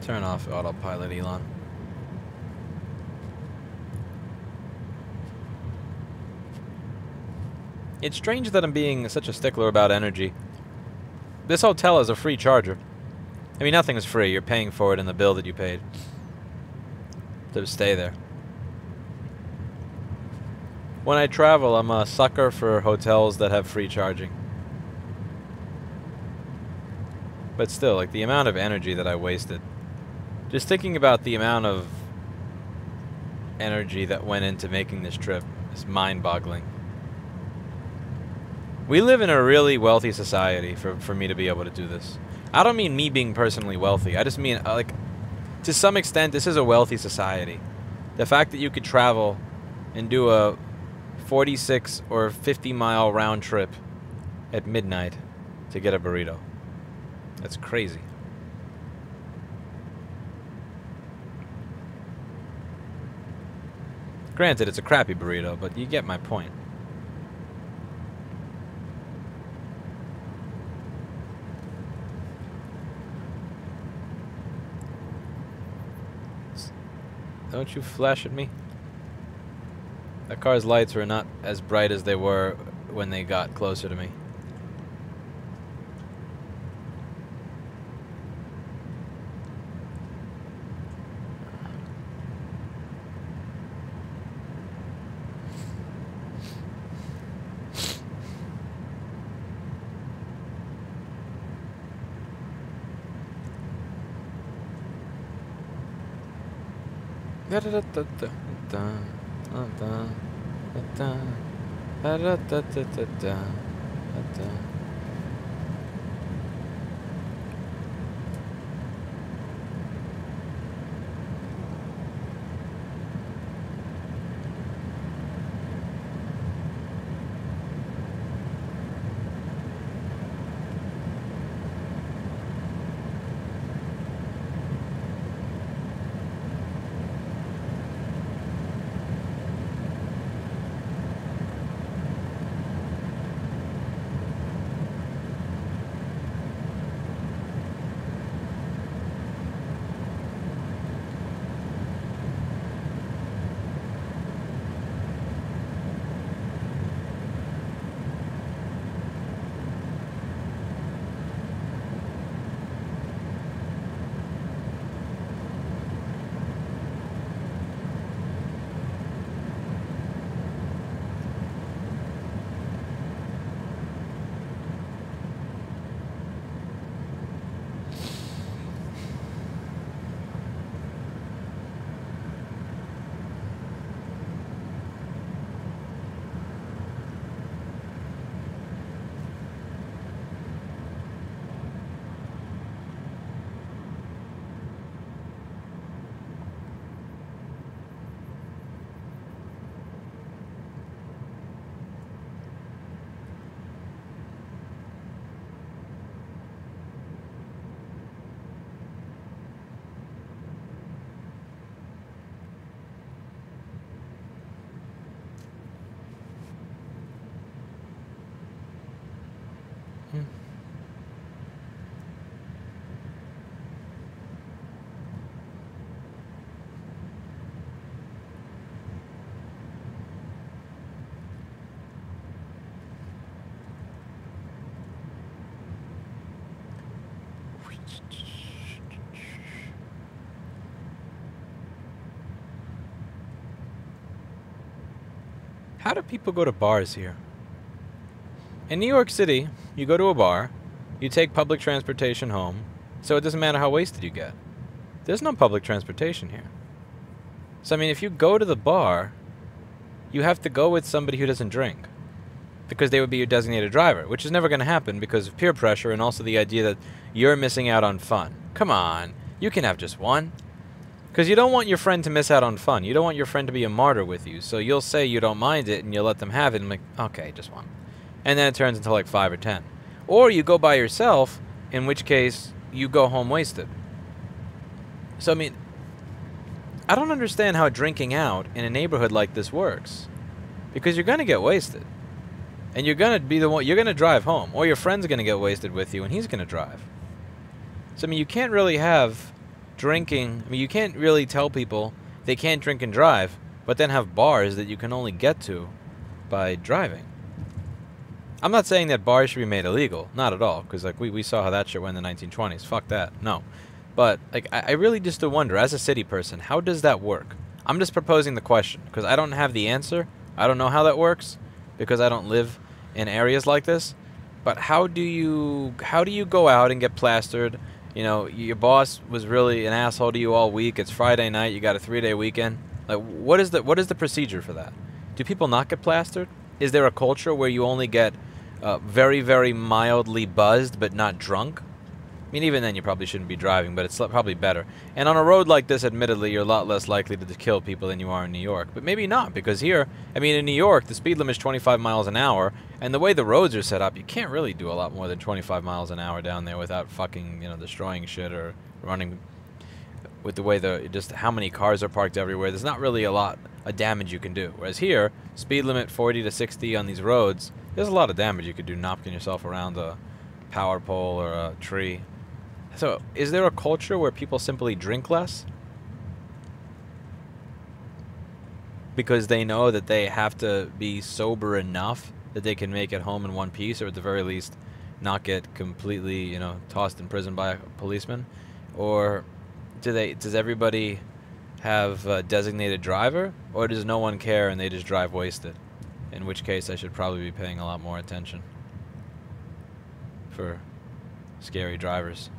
Turn off autopilot, Elon. It's strange that I'm being such a stickler about energy. This hotel has a free charger. I mean, nothing is free. You're paying for it in the bill that you paid to stay there. When I travel, I'm a sucker for hotels that have free charging. But still, like, the amount of energy that I wasted. Just thinking about the amount of energy that went into making this trip is mind-boggling. We live in a really wealthy society for me to be able to do this. I don't mean me being personally wealthy. I just mean, like, to some extent, this is a wealthy society. The fact that you could travel and do a 46 or 50-mile round trip at midnight to get a burrito. That's crazy. Granted, it's a crappy burrito, but you get my point. Don't you flash at me? That car's lights were not as bright as they were when they got closer to me. How do people go to bars here? In New York City, you go to a bar, you take public transportation home, so it doesn't matter how wasted you get. There's no public transportation here. So, I mean, if you go to the bar, you have to go with somebody who doesn't drink, because they would be your designated driver, which is never going to happen because of peer pressure and also the idea that you're missing out on fun. Come on, you can have just one. Because you don't want your friend to miss out on fun. You don't want your friend to be a martyr with you. So you'll say you don't mind it and you'll let them have it and like, okay, just one. And then it turns into like 5 or 10. Or you go by yourself, in which case you go home wasted. So, I mean, I don't understand how drinking out in a neighborhood like this works. Because you're going to get wasted. And you're going to be the one, you're going to drive home. Or your friend's going to get wasted with you and he's going to drive. So, I mean, you can't really have drinking. I mean, you can't really tell people they can't drink and drive, but then have bars that you can only get to by driving. I'm not saying that bars should be made illegal. Not at all. Because, like, we saw how that shit went in the 1920s. Fuck that. No. But, like, I really just do wonder, as a city person, how does that work? I'm just proposing the question, because I don't have the answer. I don't know how that works, because I don't live in areas like this. But how do you go out and get plastered? You know, your boss was really an asshole to you all week. It's Friday night. You got a 3-day weekend. Like, what is the procedure for that? Do people not get plastered? Is there a culture where you only get very, very mildly buzzed but not drunk? I mean, even then you probably shouldn't be driving, but it's probably better. And on a road like this, admittedly, you're a lot less likely to kill people than you are in New York. But maybe not, because here, I mean, in New York, the speed limit is 25 miles an hour, and the way the roads are set up, you can't really do a lot more than 25 miles an hour down there without fucking, you know, destroying shit or running with the way just how many cars are parked everywhere. There's not really a lot of damage you can do. Whereas here, speed limit 40 to 60 on these roads, there's a lot of damage you could do knocking yourself around a power pole or a tree. So, is there a culture where people simply drink less? Because they know that they have to be sober enough that they can make it home in one piece, or at the very least, not get completely, you know, tossed in prison by a policeman? Or does everybody have a designated driver? Or does no one care and they just drive wasted? In which case, I should probably be paying a lot more attention for scary drivers.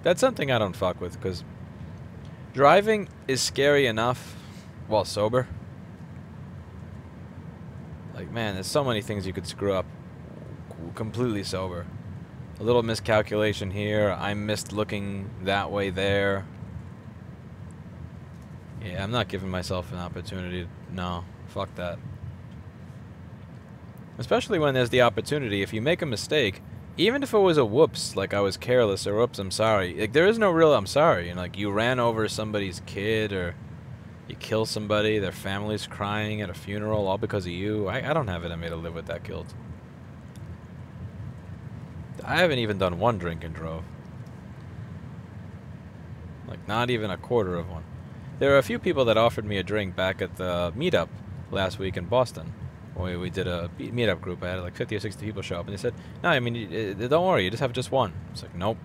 That's something I don't fuck with, because driving is scary enough while sober. Like, man, there's so many things you could screw up completely sober. A little miscalculation here, I missed looking that way there. Yeah, I'm not giving myself an opportunity. No, fuck that. Especially when there's the opportunity, if you make a mistake, even if it was a whoops, like I was careless, or whoops, I'm sorry. Like, there is no real I'm sorry. You know, like, you ran over somebody's kid, or you kill somebody, their family's crying at a funeral, all because of you. I don't have it in me to live with that guilt. I haven't even done one drink and drove. Like, not even a quarter of one. There are a few people that offered me a drink back at the meetup last week in Boston. We did a meetup group. I had like 50 or 60 people show up, and they said, no, I mean, don't worry, you just have just one. It's like, nope.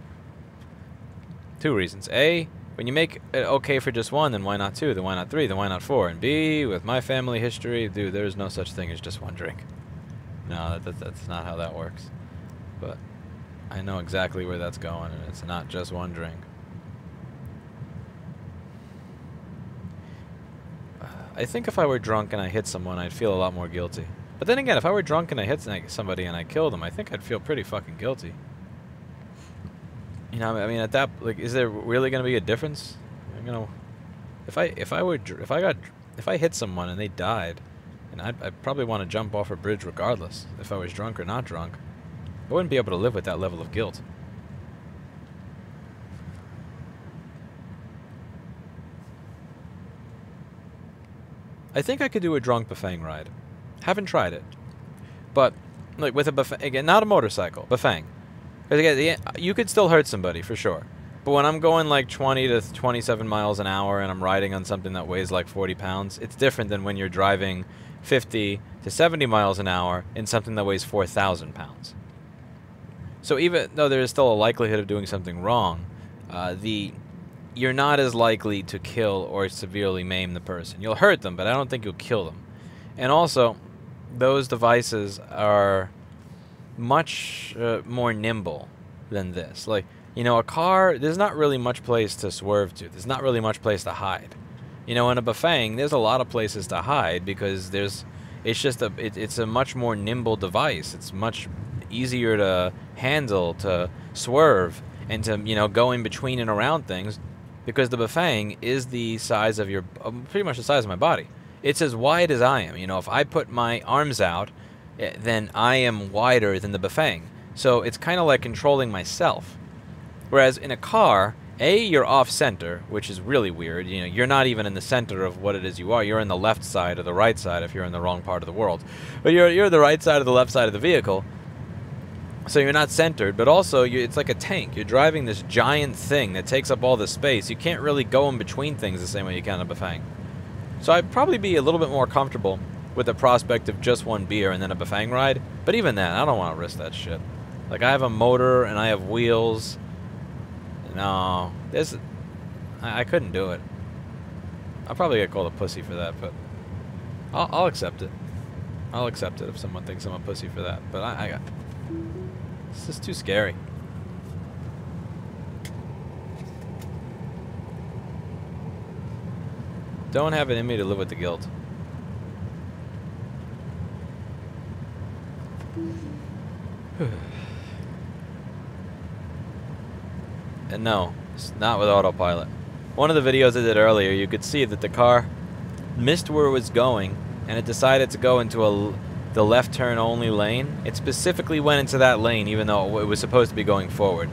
2 reasons. A, when you make it okay for just one, then why not 2? Then why not 3? Then why not 4? And B, with my family history, dude, there's no such thing as just one drink. No, that's not how that works. But I know exactly where that's going, and it's not just one drink. I think if I were drunk and I hit someone, I'd feel a lot more guilty. But then again, if I were drunk and I hit somebody and I killed them, I think I'd feel pretty fucking guilty. You know, I mean, at that, like, is there really going to be a difference? You know, if I hit someone and they died, and I'd probably want to jump off a bridge regardless, if I was drunk or not drunk. I wouldn't be able to live with that level of guilt. I think I could do a drunk Bafang ride. Haven't tried it. But, like, with a Bafang, again, not a motorcycle, Bafang. Because, again, you could still hurt somebody, for sure. But when I'm going, like, 20 to 27 miles an hour and I'm riding on something that weighs, like, 40 pounds, it's different than when you're driving 50 to 70 miles an hour in something that weighs 4,000 pounds. So even though there is still a likelihood of doing something wrong, you're not as likely to kill or severely maim the person. You'll hurt them, but I don't think you'll kill them. And also, those devices are much more nimble than this. Like, you know, a car, there's not really much place to swerve to. There's not really much place to hide. You know, in a Bafang, there's a lot of places to hide because it's a much more nimble device. It's much easier to handle, to swerve, and to, you know, go in between and around things, because the Bafang is the size of pretty much the size of my body. It's as wide as I am. You know, if I put my arms out, then I am wider than the Bafang. So it's kind of like controlling myself. Whereas in a car, you're off center, which is really weird. You know, you're not even in the center of what it is you are. You're in the left side or the right side if you're in the wrong part of the world. But you're the right side or the left side of the vehicle. So you're not centered, but also it's like a tank. You're driving this giant thing that takes up all the space. You can't really go in between things the same way you can on a Bafang. So I'd probably be a little bit more comfortable with the prospect of just one beer and then a Bafang ride. But even then, I don't want to risk that shit. Like, I have a motor and I have wheels. No, I couldn't do it. I'll probably get called a pussy for that, but I'll accept it. I'll accept it if someone thinks I'm a pussy for that. But it's just too scary. Don't have it in me to live with the guilt. And no, it's not with autopilot. One of the videos I did earlier, you could see that the car missed where it was going, and it decided to go into the left turn only lane. It specifically went into that lane even though it was supposed to be going forward.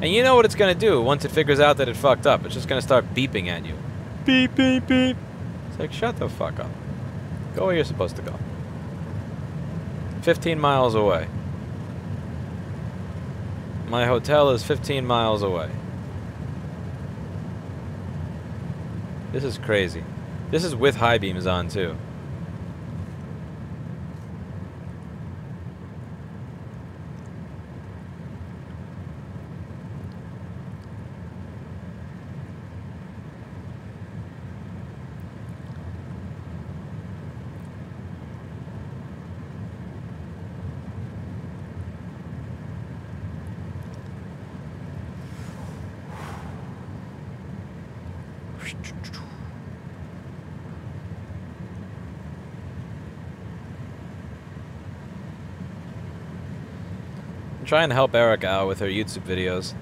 And you know what it's going to do once it figures out that it fucked up. It's just going to start beeping at you. Beep, beep, beep. It's like, shut the fuck up. Go where you're supposed to go. 15 miles away. My hotel is 15 miles away. This is crazy. This is with high beams on too. I'm trying to help Erica out with her YouTube videos.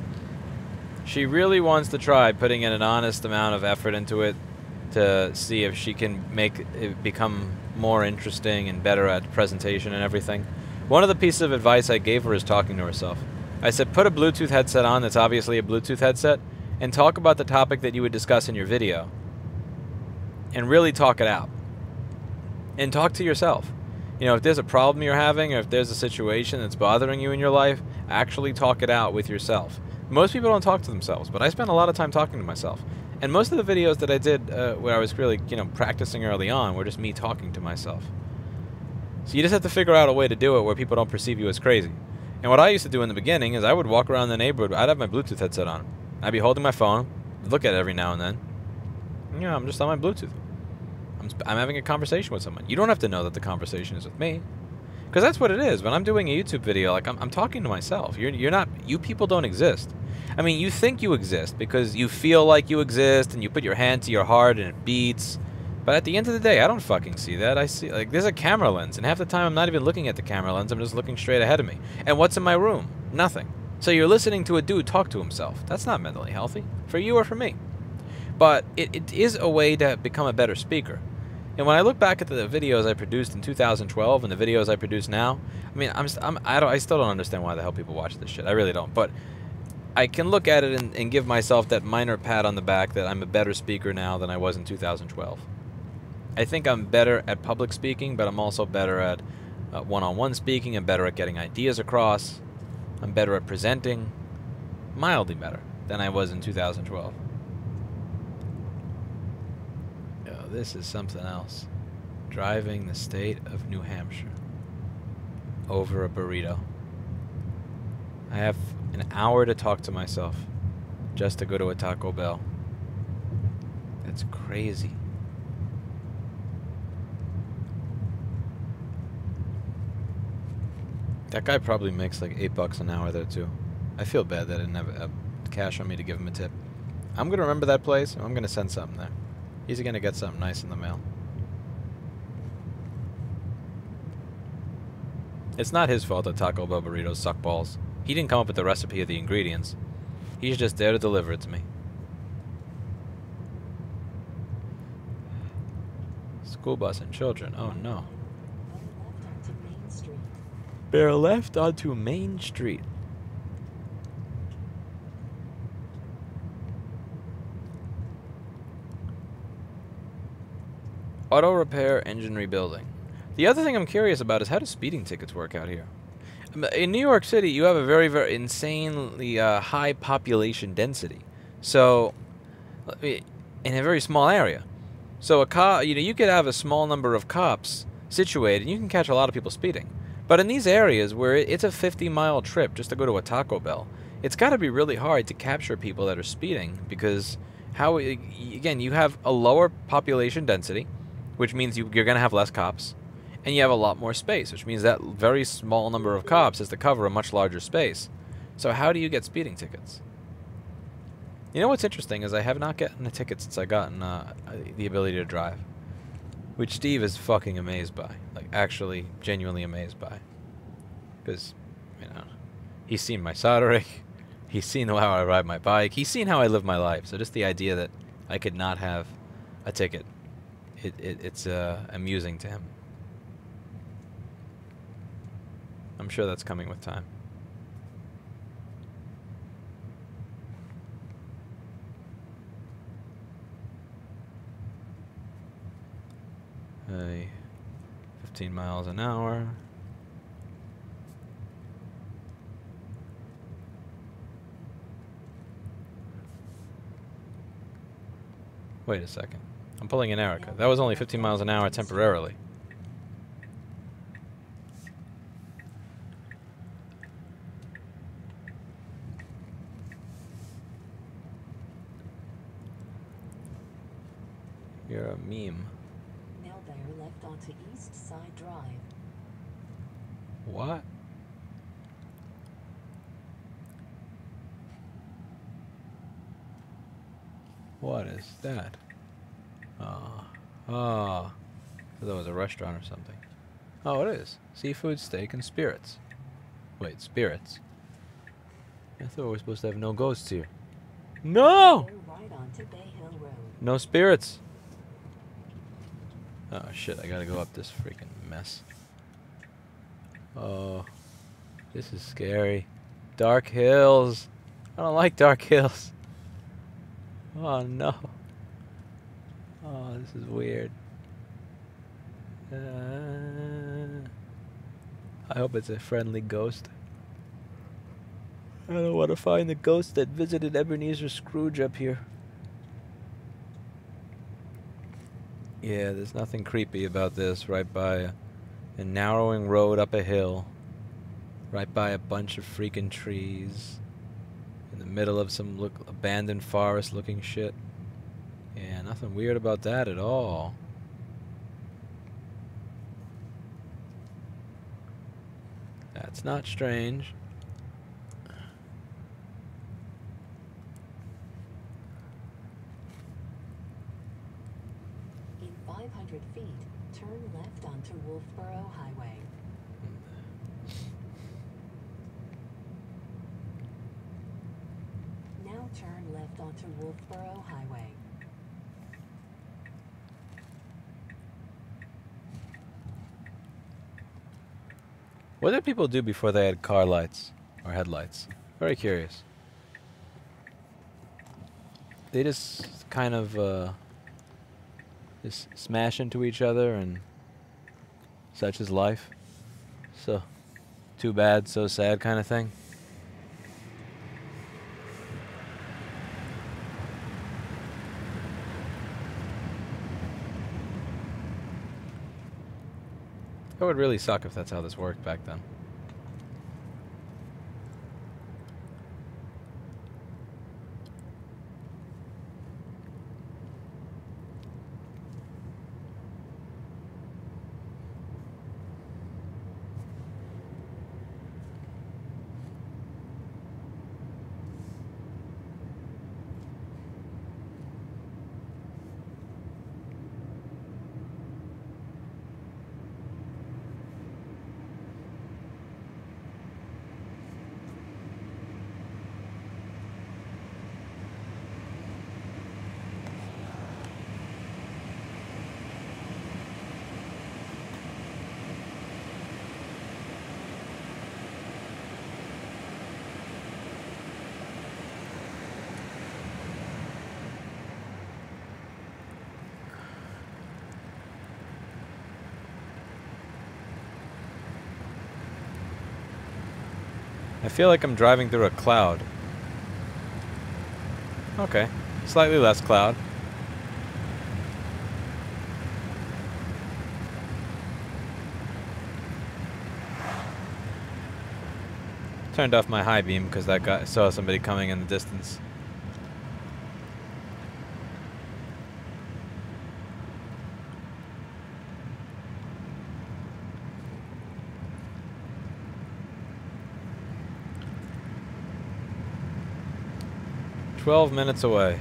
She really wants to try putting in an honest amount of effort into it to see if she can make it become more interesting and better at presentation and everything. One of the pieces of advice I gave her is talking to herself. I said, put a Bluetooth headset on that's obviously a Bluetooth headset and talk about the topic that you would discuss in your video. And really talk it out. And talk to yourself. You know, if there's a problem you're having or if there's a situation that's bothering you in your life, actually talk it out with yourself. Most people don't talk to themselves, but I spend a lot of time talking to myself. And most of the videos that I did where I was really, you know, practicing early on were just me talking to myself. So you just have to figure out a way to do it where people don't perceive you as crazy. And what I used to do in the beginning is I would walk around the neighborhood. I'd have my Bluetooth headset on. I'd be holding my phone, look at it every now and then. You know, I'm just on my Bluetooth. I'm having a conversation with someone. You don't have to know that the conversation is with me. Because that's what it is. When I'm doing a YouTube video, like, I'm talking to myself. You're not, you people don't exist. I mean, you think you exist because you feel like you exist and you put your hand to your heart and it beats. But at the end of the day, I don't fucking see that. I see, like, there's a camera lens, and half the time I'm not even looking at the camera lens. I'm just looking straight ahead of me. And what's in my room? Nothing. So you're listening to a dude talk to himself. That's not mentally healthy. For you or for me. But it is a way to become a better speaker. And when I look back at the videos I produced in 2012 and the videos I produce now, I mean, I still don't understand why the hell people watch this shit. I really don't. But I can look at it and give myself that minor pat on the back that I'm a better speaker now than I was in 2012. I think I'm better at public speaking, but I'm also better at one-on-one speaking. I'm better at getting ideas across. I'm better at presenting. Mildly better than I was in 2012. Oh, this is something else. Driving the state of New Hampshire over a burrito. I have an hour to talk to myself just to go to a Taco Bell. That's crazy. That guy probably makes like $8 an hour there too. I feel bad that I didn't have cash on me to give him a tip. I'm gonna remember that place and I'm gonna send something there. He's gonna get something nice in the mail. It's not his fault that Taco Bell burritos suck balls. He didn't come up with the recipe or the ingredients. He's just there to deliver it to me. School bus and children. Oh no. Bear left onto Main Street. Bear left onto Main Street. Auto repair, engine rebuilding. The other thing I'm curious about is how do speeding tickets work out here? In New York City, you have a very, very insanely high population density. So, in a very small area. So a cop, you could have a small number of cops situated, and you can catch a lot of people speeding. But in these areas where it's a 50-mile trip just to go to a Taco Bell, it's got to be really hard to capture people that are speeding because again, you have a lower population density, which means you're going to have less cops, and you have a lot more space, which means that very small number of cops has to cover a much larger space. So how do you get speeding tickets? You know what's interesting is I have not gotten a ticket since I gotten the ability to drive, which Steve is fucking amazed by, like actually genuinely amazed by, because he's seen my soldering, he's seen how I ride my bike, he's seen how I live my life. So just the idea that I could not have a ticket, it's amusing to him. I'm sure that's coming with time. Hey, 15 miles an hour. Wait a second. I'm pulling in Erica. That was only 15 miles an hour temporarily. You're a meme. Now bear left onto East Side Drive. What? What is that? Oh. I thought that was a restaurant or something. Oh, it is. Seafood, steak, and spirits. Wait, spirits? I thought we were supposed to have no ghosts here. No! Bear right onto Bay Hill Road. No spirits. Oh shit, I gotta go up this freaking mess. Oh, this is scary. Dark hills. I don't like dark hills. Oh no. Oh, this is weird. I hope it's a friendly ghost. I don't want to find the ghost that visited Ebenezer Scrooge up here. Yeah, there's nothing creepy about this. Right by a narrowing road up a hill. Right by a bunch of freaking trees. In the middle of some abandoned forest looking shit. Yeah, nothing weird about that at all. That's not strange. In 500 feet, turn left onto Wolfeboro Highway. Now turn left onto Wolfeboro Highway. What did people do before they had car lights or headlights? Very curious. They just kind of just smash into each other, and such is life. So, too bad, so sad kind of thing. That would really suck if that's how this worked back then. I feel like I'm driving through a cloud. Okay, slightly less cloud. Turned off my high beam because that guy saw somebody coming in the distance. "12 minutes away."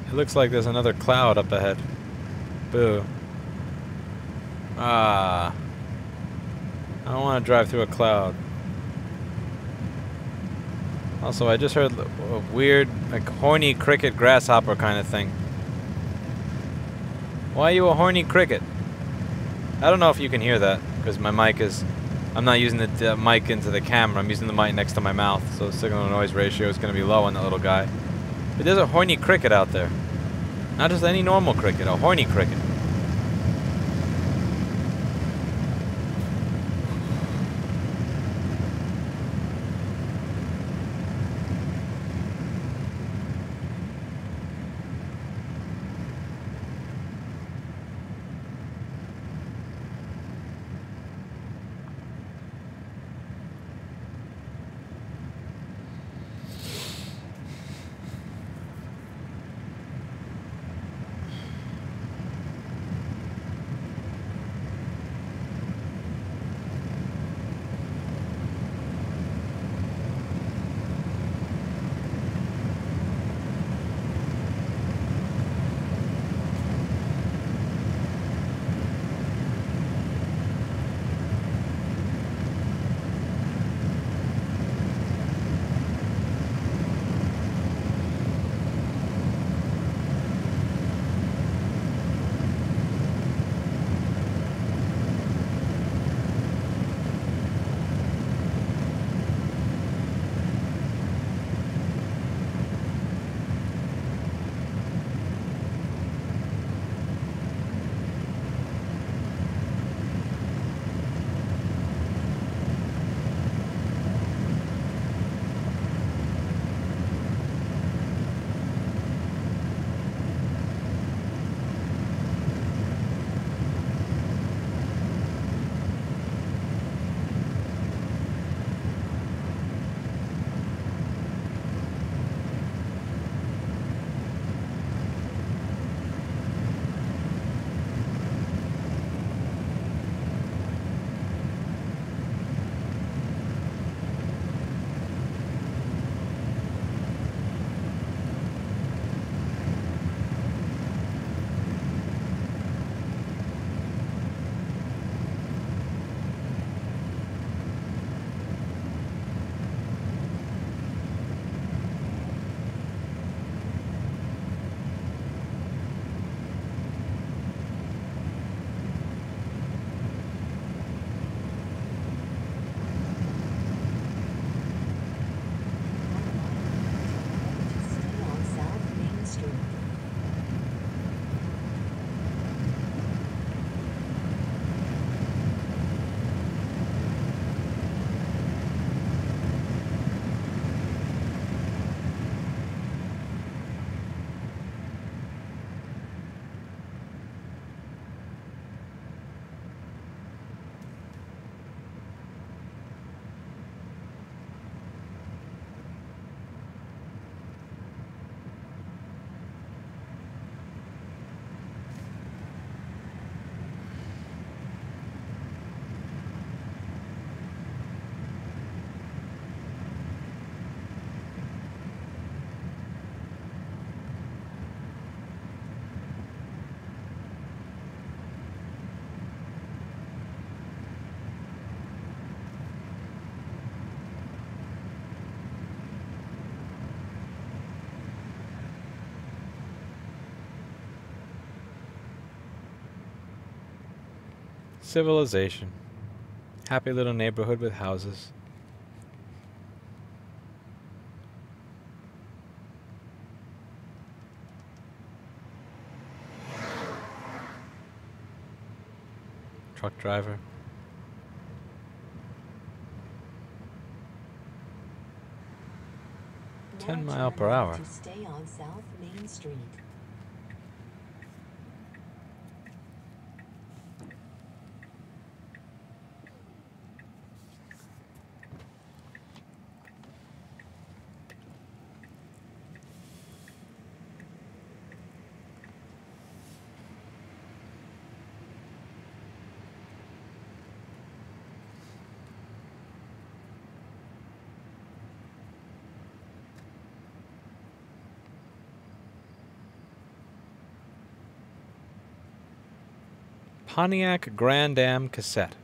It looks like there's another cloud up ahead. Boo. Ah. I don't want to drive through a cloud. Also, I just heard a weird, like, horny cricket grasshopper kind of thing. Why are you a horny cricket? I don't know if you can hear that, because my mic is... I'm not using the mic into the camera, I'm using the mic next to my mouth, so the signal-to-noise ratio is going to be low on that little guy. But there's a horny cricket out there. Not just any normal cricket, a horny cricket. Civilization. Happy little neighborhood with houses. Truck driver. 10 Now mile turn per right hour. to stay on South Main Street. Pontiac Grand Am cassette.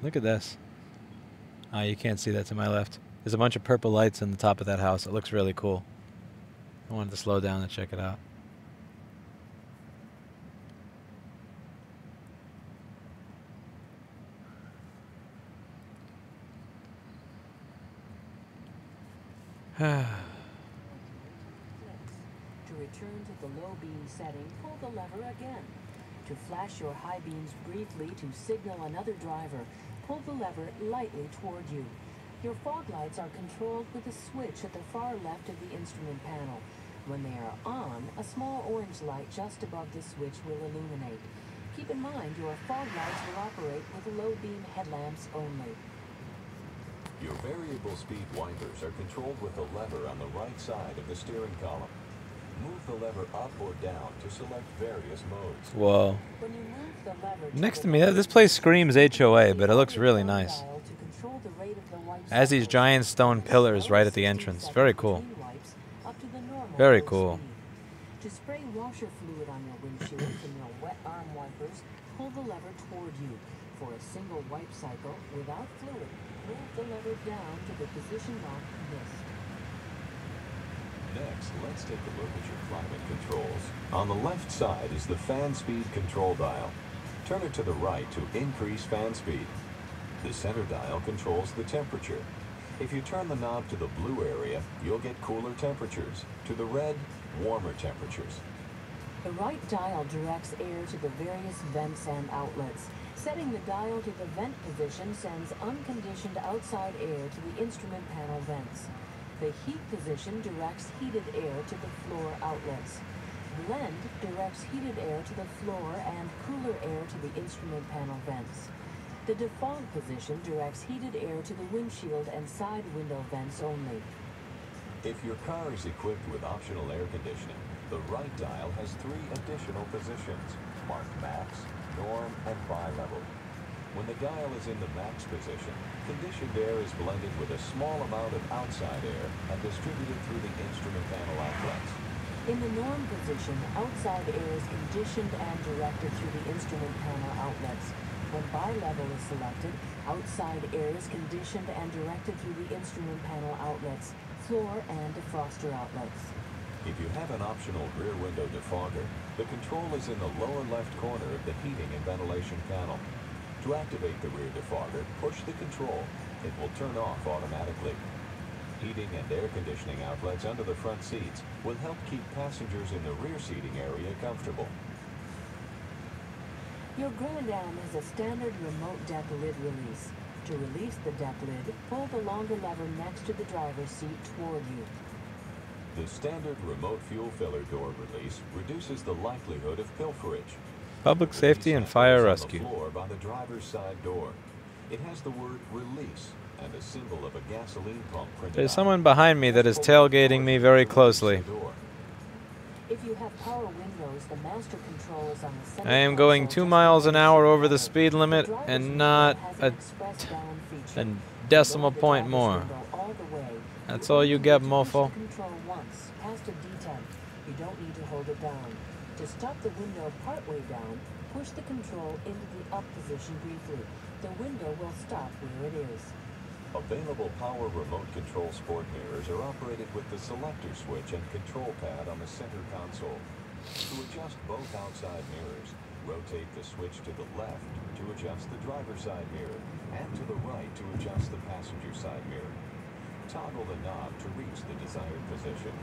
Look at this. Ah, you can't see that to my left. There's a bunch of purple lights on the top of that house. It looks really cool. I wanted to slow down and check it out. To return to the low beam setting, pull the lever again. To flash your high beams briefly to signal another driver, pull the lever lightly toward you. Your fog lights are controlled with a switch at the far left of the instrument panel. When they are on, a small orange light just above the switch will illuminate. Keep in mind your fog lights will operate with low beam headlamps only. Your variable speed wipers are controlled with a lever on the right side of the steering column. Move the lever up or down to select various modes. Whoa. When you move the lever Next to the me, right, this place screams HOA, but it looks the really down nice. dial to control the rate of the wipe Has these cycles. giant stone pillars right at the 60 entrance. seconds Very cool. between wipes, up to the normal Very low cool. speed. To spray washer fluid on your windshield from your wet arm wipers, pull the lever toward you. For a single wipe cycle without fluid, move the lever down to the position marked missed. Next, let's take a look at your climate controls. On the left side is the fan speed control dial. Turn it to the right to increase fan speed. The center dial controls the temperature. If you turn the knob to the blue area, you'll get cooler temperatures. To the red, warmer temperatures. The right dial directs air to the various vents and outlets. Setting the dial to the vent position sends unconditioned outside air to the instrument panel vents. The heat position directs heated air to the floor outlets. Blend directs heated air to the floor and cooler air to the instrument panel vents. The defog position directs heated air to the windshield and side window vents only. If your car is equipped with optional air conditioning, the right dial has 3 additional positions, marked max, norm, and bi-level. When the dial is in the max position, conditioned air is blended with a small amount of outside air and distributed through the instrument panel outlets. In the norm position, outside air is conditioned and directed through the instrument panel outlets. When bi-level is selected, outside air is conditioned and directed through the instrument panel outlets, floor and defroster outlets. If you have an optional rear window defogger, the control is in the lower left corner of the heating and ventilation panel. To activate the rear defogger, push the control. It will turn off automatically. Heating and air conditioning outlets under the front seats will help keep passengers in the rear seating area comfortable. Your Grand Am has a standard remote deck lid release. To release the deck lid, pull the longer lever next to the driver's seat toward you. The standard remote fuel filler door release reduces the likelihood of pilferage. Public The safety and release fire handle is rescue. on the floor by the driver's side door. It has the word release and a symbol of a gasoline pump printed There's on it. someone behind me that is tailgating me very closely. If you have power windows, the master control is on the center I am console going just 2 miles an hour below over the lever. speed limit The driver's and window not has a an express down feature. decimal Lower the point driver's more. window all the way. That's You all only you need get, to push mofo. the control once, past a detent. You don't need to hold it down. To stop the window partway down, Push the control into the up position briefly. The window will stop where it is. Available power remote control sport mirrors are operated with the selector switch and control pad on the center console. To adjust both outside mirrors, rotate the switch to the left to adjust the driver's side mirror, and to the right to adjust the passenger side mirror. Toggle the knob to reach the desired position.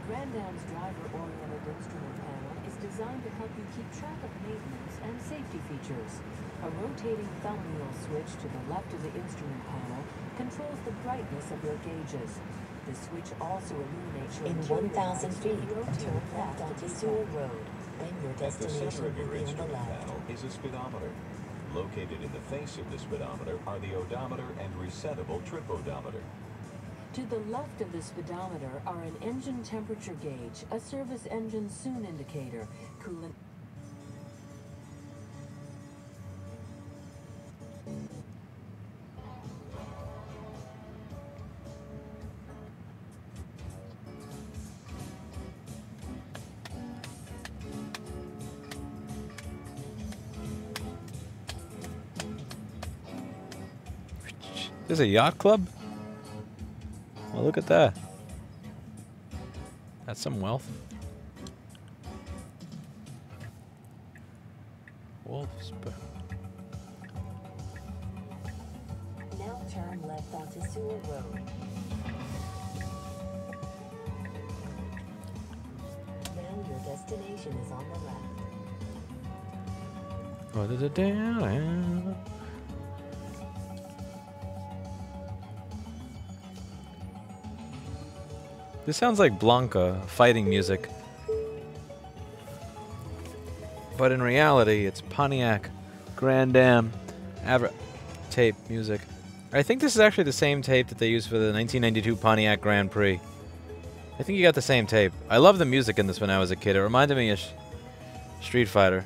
Grand Am's driver-oriented instrument panel is designed to help you keep track of maintenance and safety features. A rotating thumb wheel switch to the left of the instrument panel controls the brightness of your gauges. The switch also illuminates your In interior 1,000 lights feet, to rotate turn left left to onto the Sewell left. Road. Then your At the destination center of will your be on the instrument left. panel is a speedometer. Located in the face of the speedometer are the odometer and resettable trip odometer. To the left of the speedometer are an engine temperature gauge, a service engine soon indicator, coolant. This is a yacht club? Well, look at that. That's some wealth. Wolfeboro. Now turn left onto Sewell Road. Now your destination is on the left. Oh, there's a down. This sounds like Blanca fighting music. But in reality, it's Pontiac Grand Am tape music. I think this is actually the same tape that they used for the 1992 Pontiac Grand Prix. I think you got the same tape. I love the music in this when I was a kid. It reminded me of Street Fighter.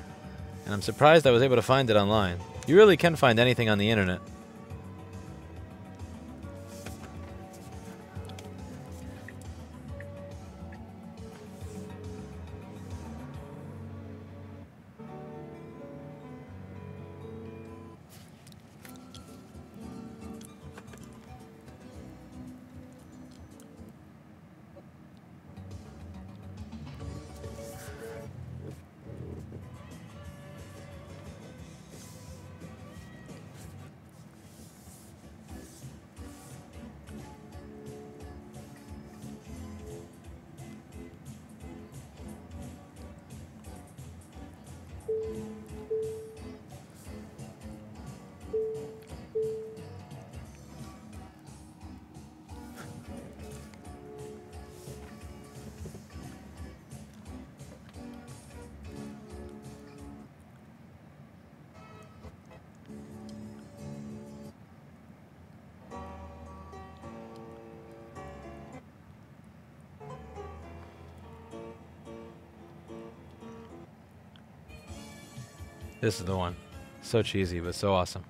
And I'm surprised I was able to find it online. You really can find anything on the internet. This is the one. So cheesy, but so awesome.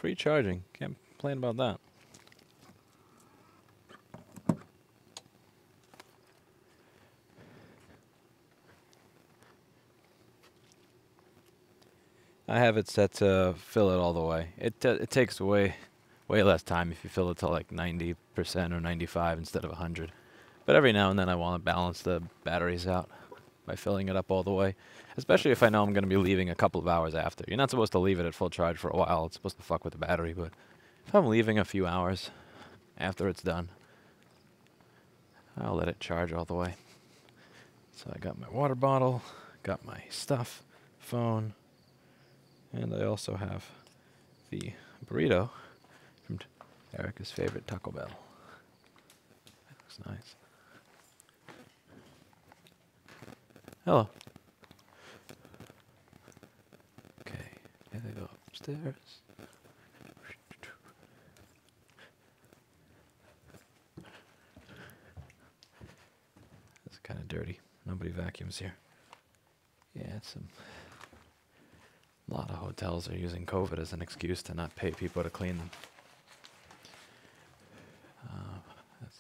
Free charging. Can't complain about that. I have it set to fill it all the way. It takes way less time if you fill it to like 90% or 95 instead of 100. But every now and then I want to balance the batteries out by filling it up all the way, especially if I know I'm going to be leaving a couple of hours after. You're not supposed to leave it at full charge for a while. It's supposed to fuck with the battery, but if I'm leaving a few hours after it's done, I'll let it charge all the way. So I got my water bottle, got my stuff, phone, and I also have the burrito from Erica's favorite Taco Bell. That looks nice. Hello. Okay, and I go upstairs. It's kind of dirty. Nobody vacuums here. Yeah, it's a lot of hotels are using COVID as an excuse to not pay people to clean them. That's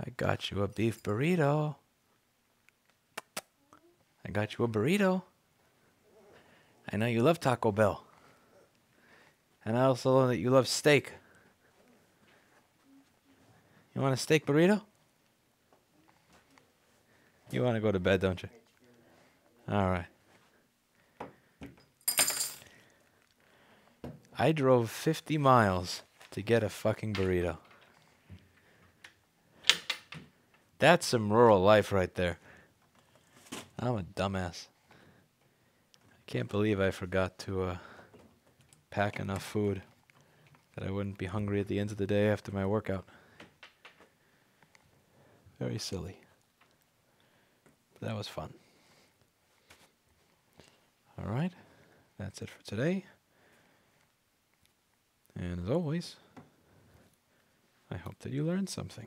I got you a beef burrito. I got you a burrito. I know you love Taco Bell. And I also know that you love steak. You want a steak burrito? You want to go to bed, don't you? All right. I drove 50 miles to get a fucking burrito. That's some rural life right there. I'm a dumbass. I can't believe I forgot to pack enough food that I wouldn't be hungry at the end of the day after my workout. Very silly. But that was fun. All right. That's it for today. And as always, I hope that you learned something.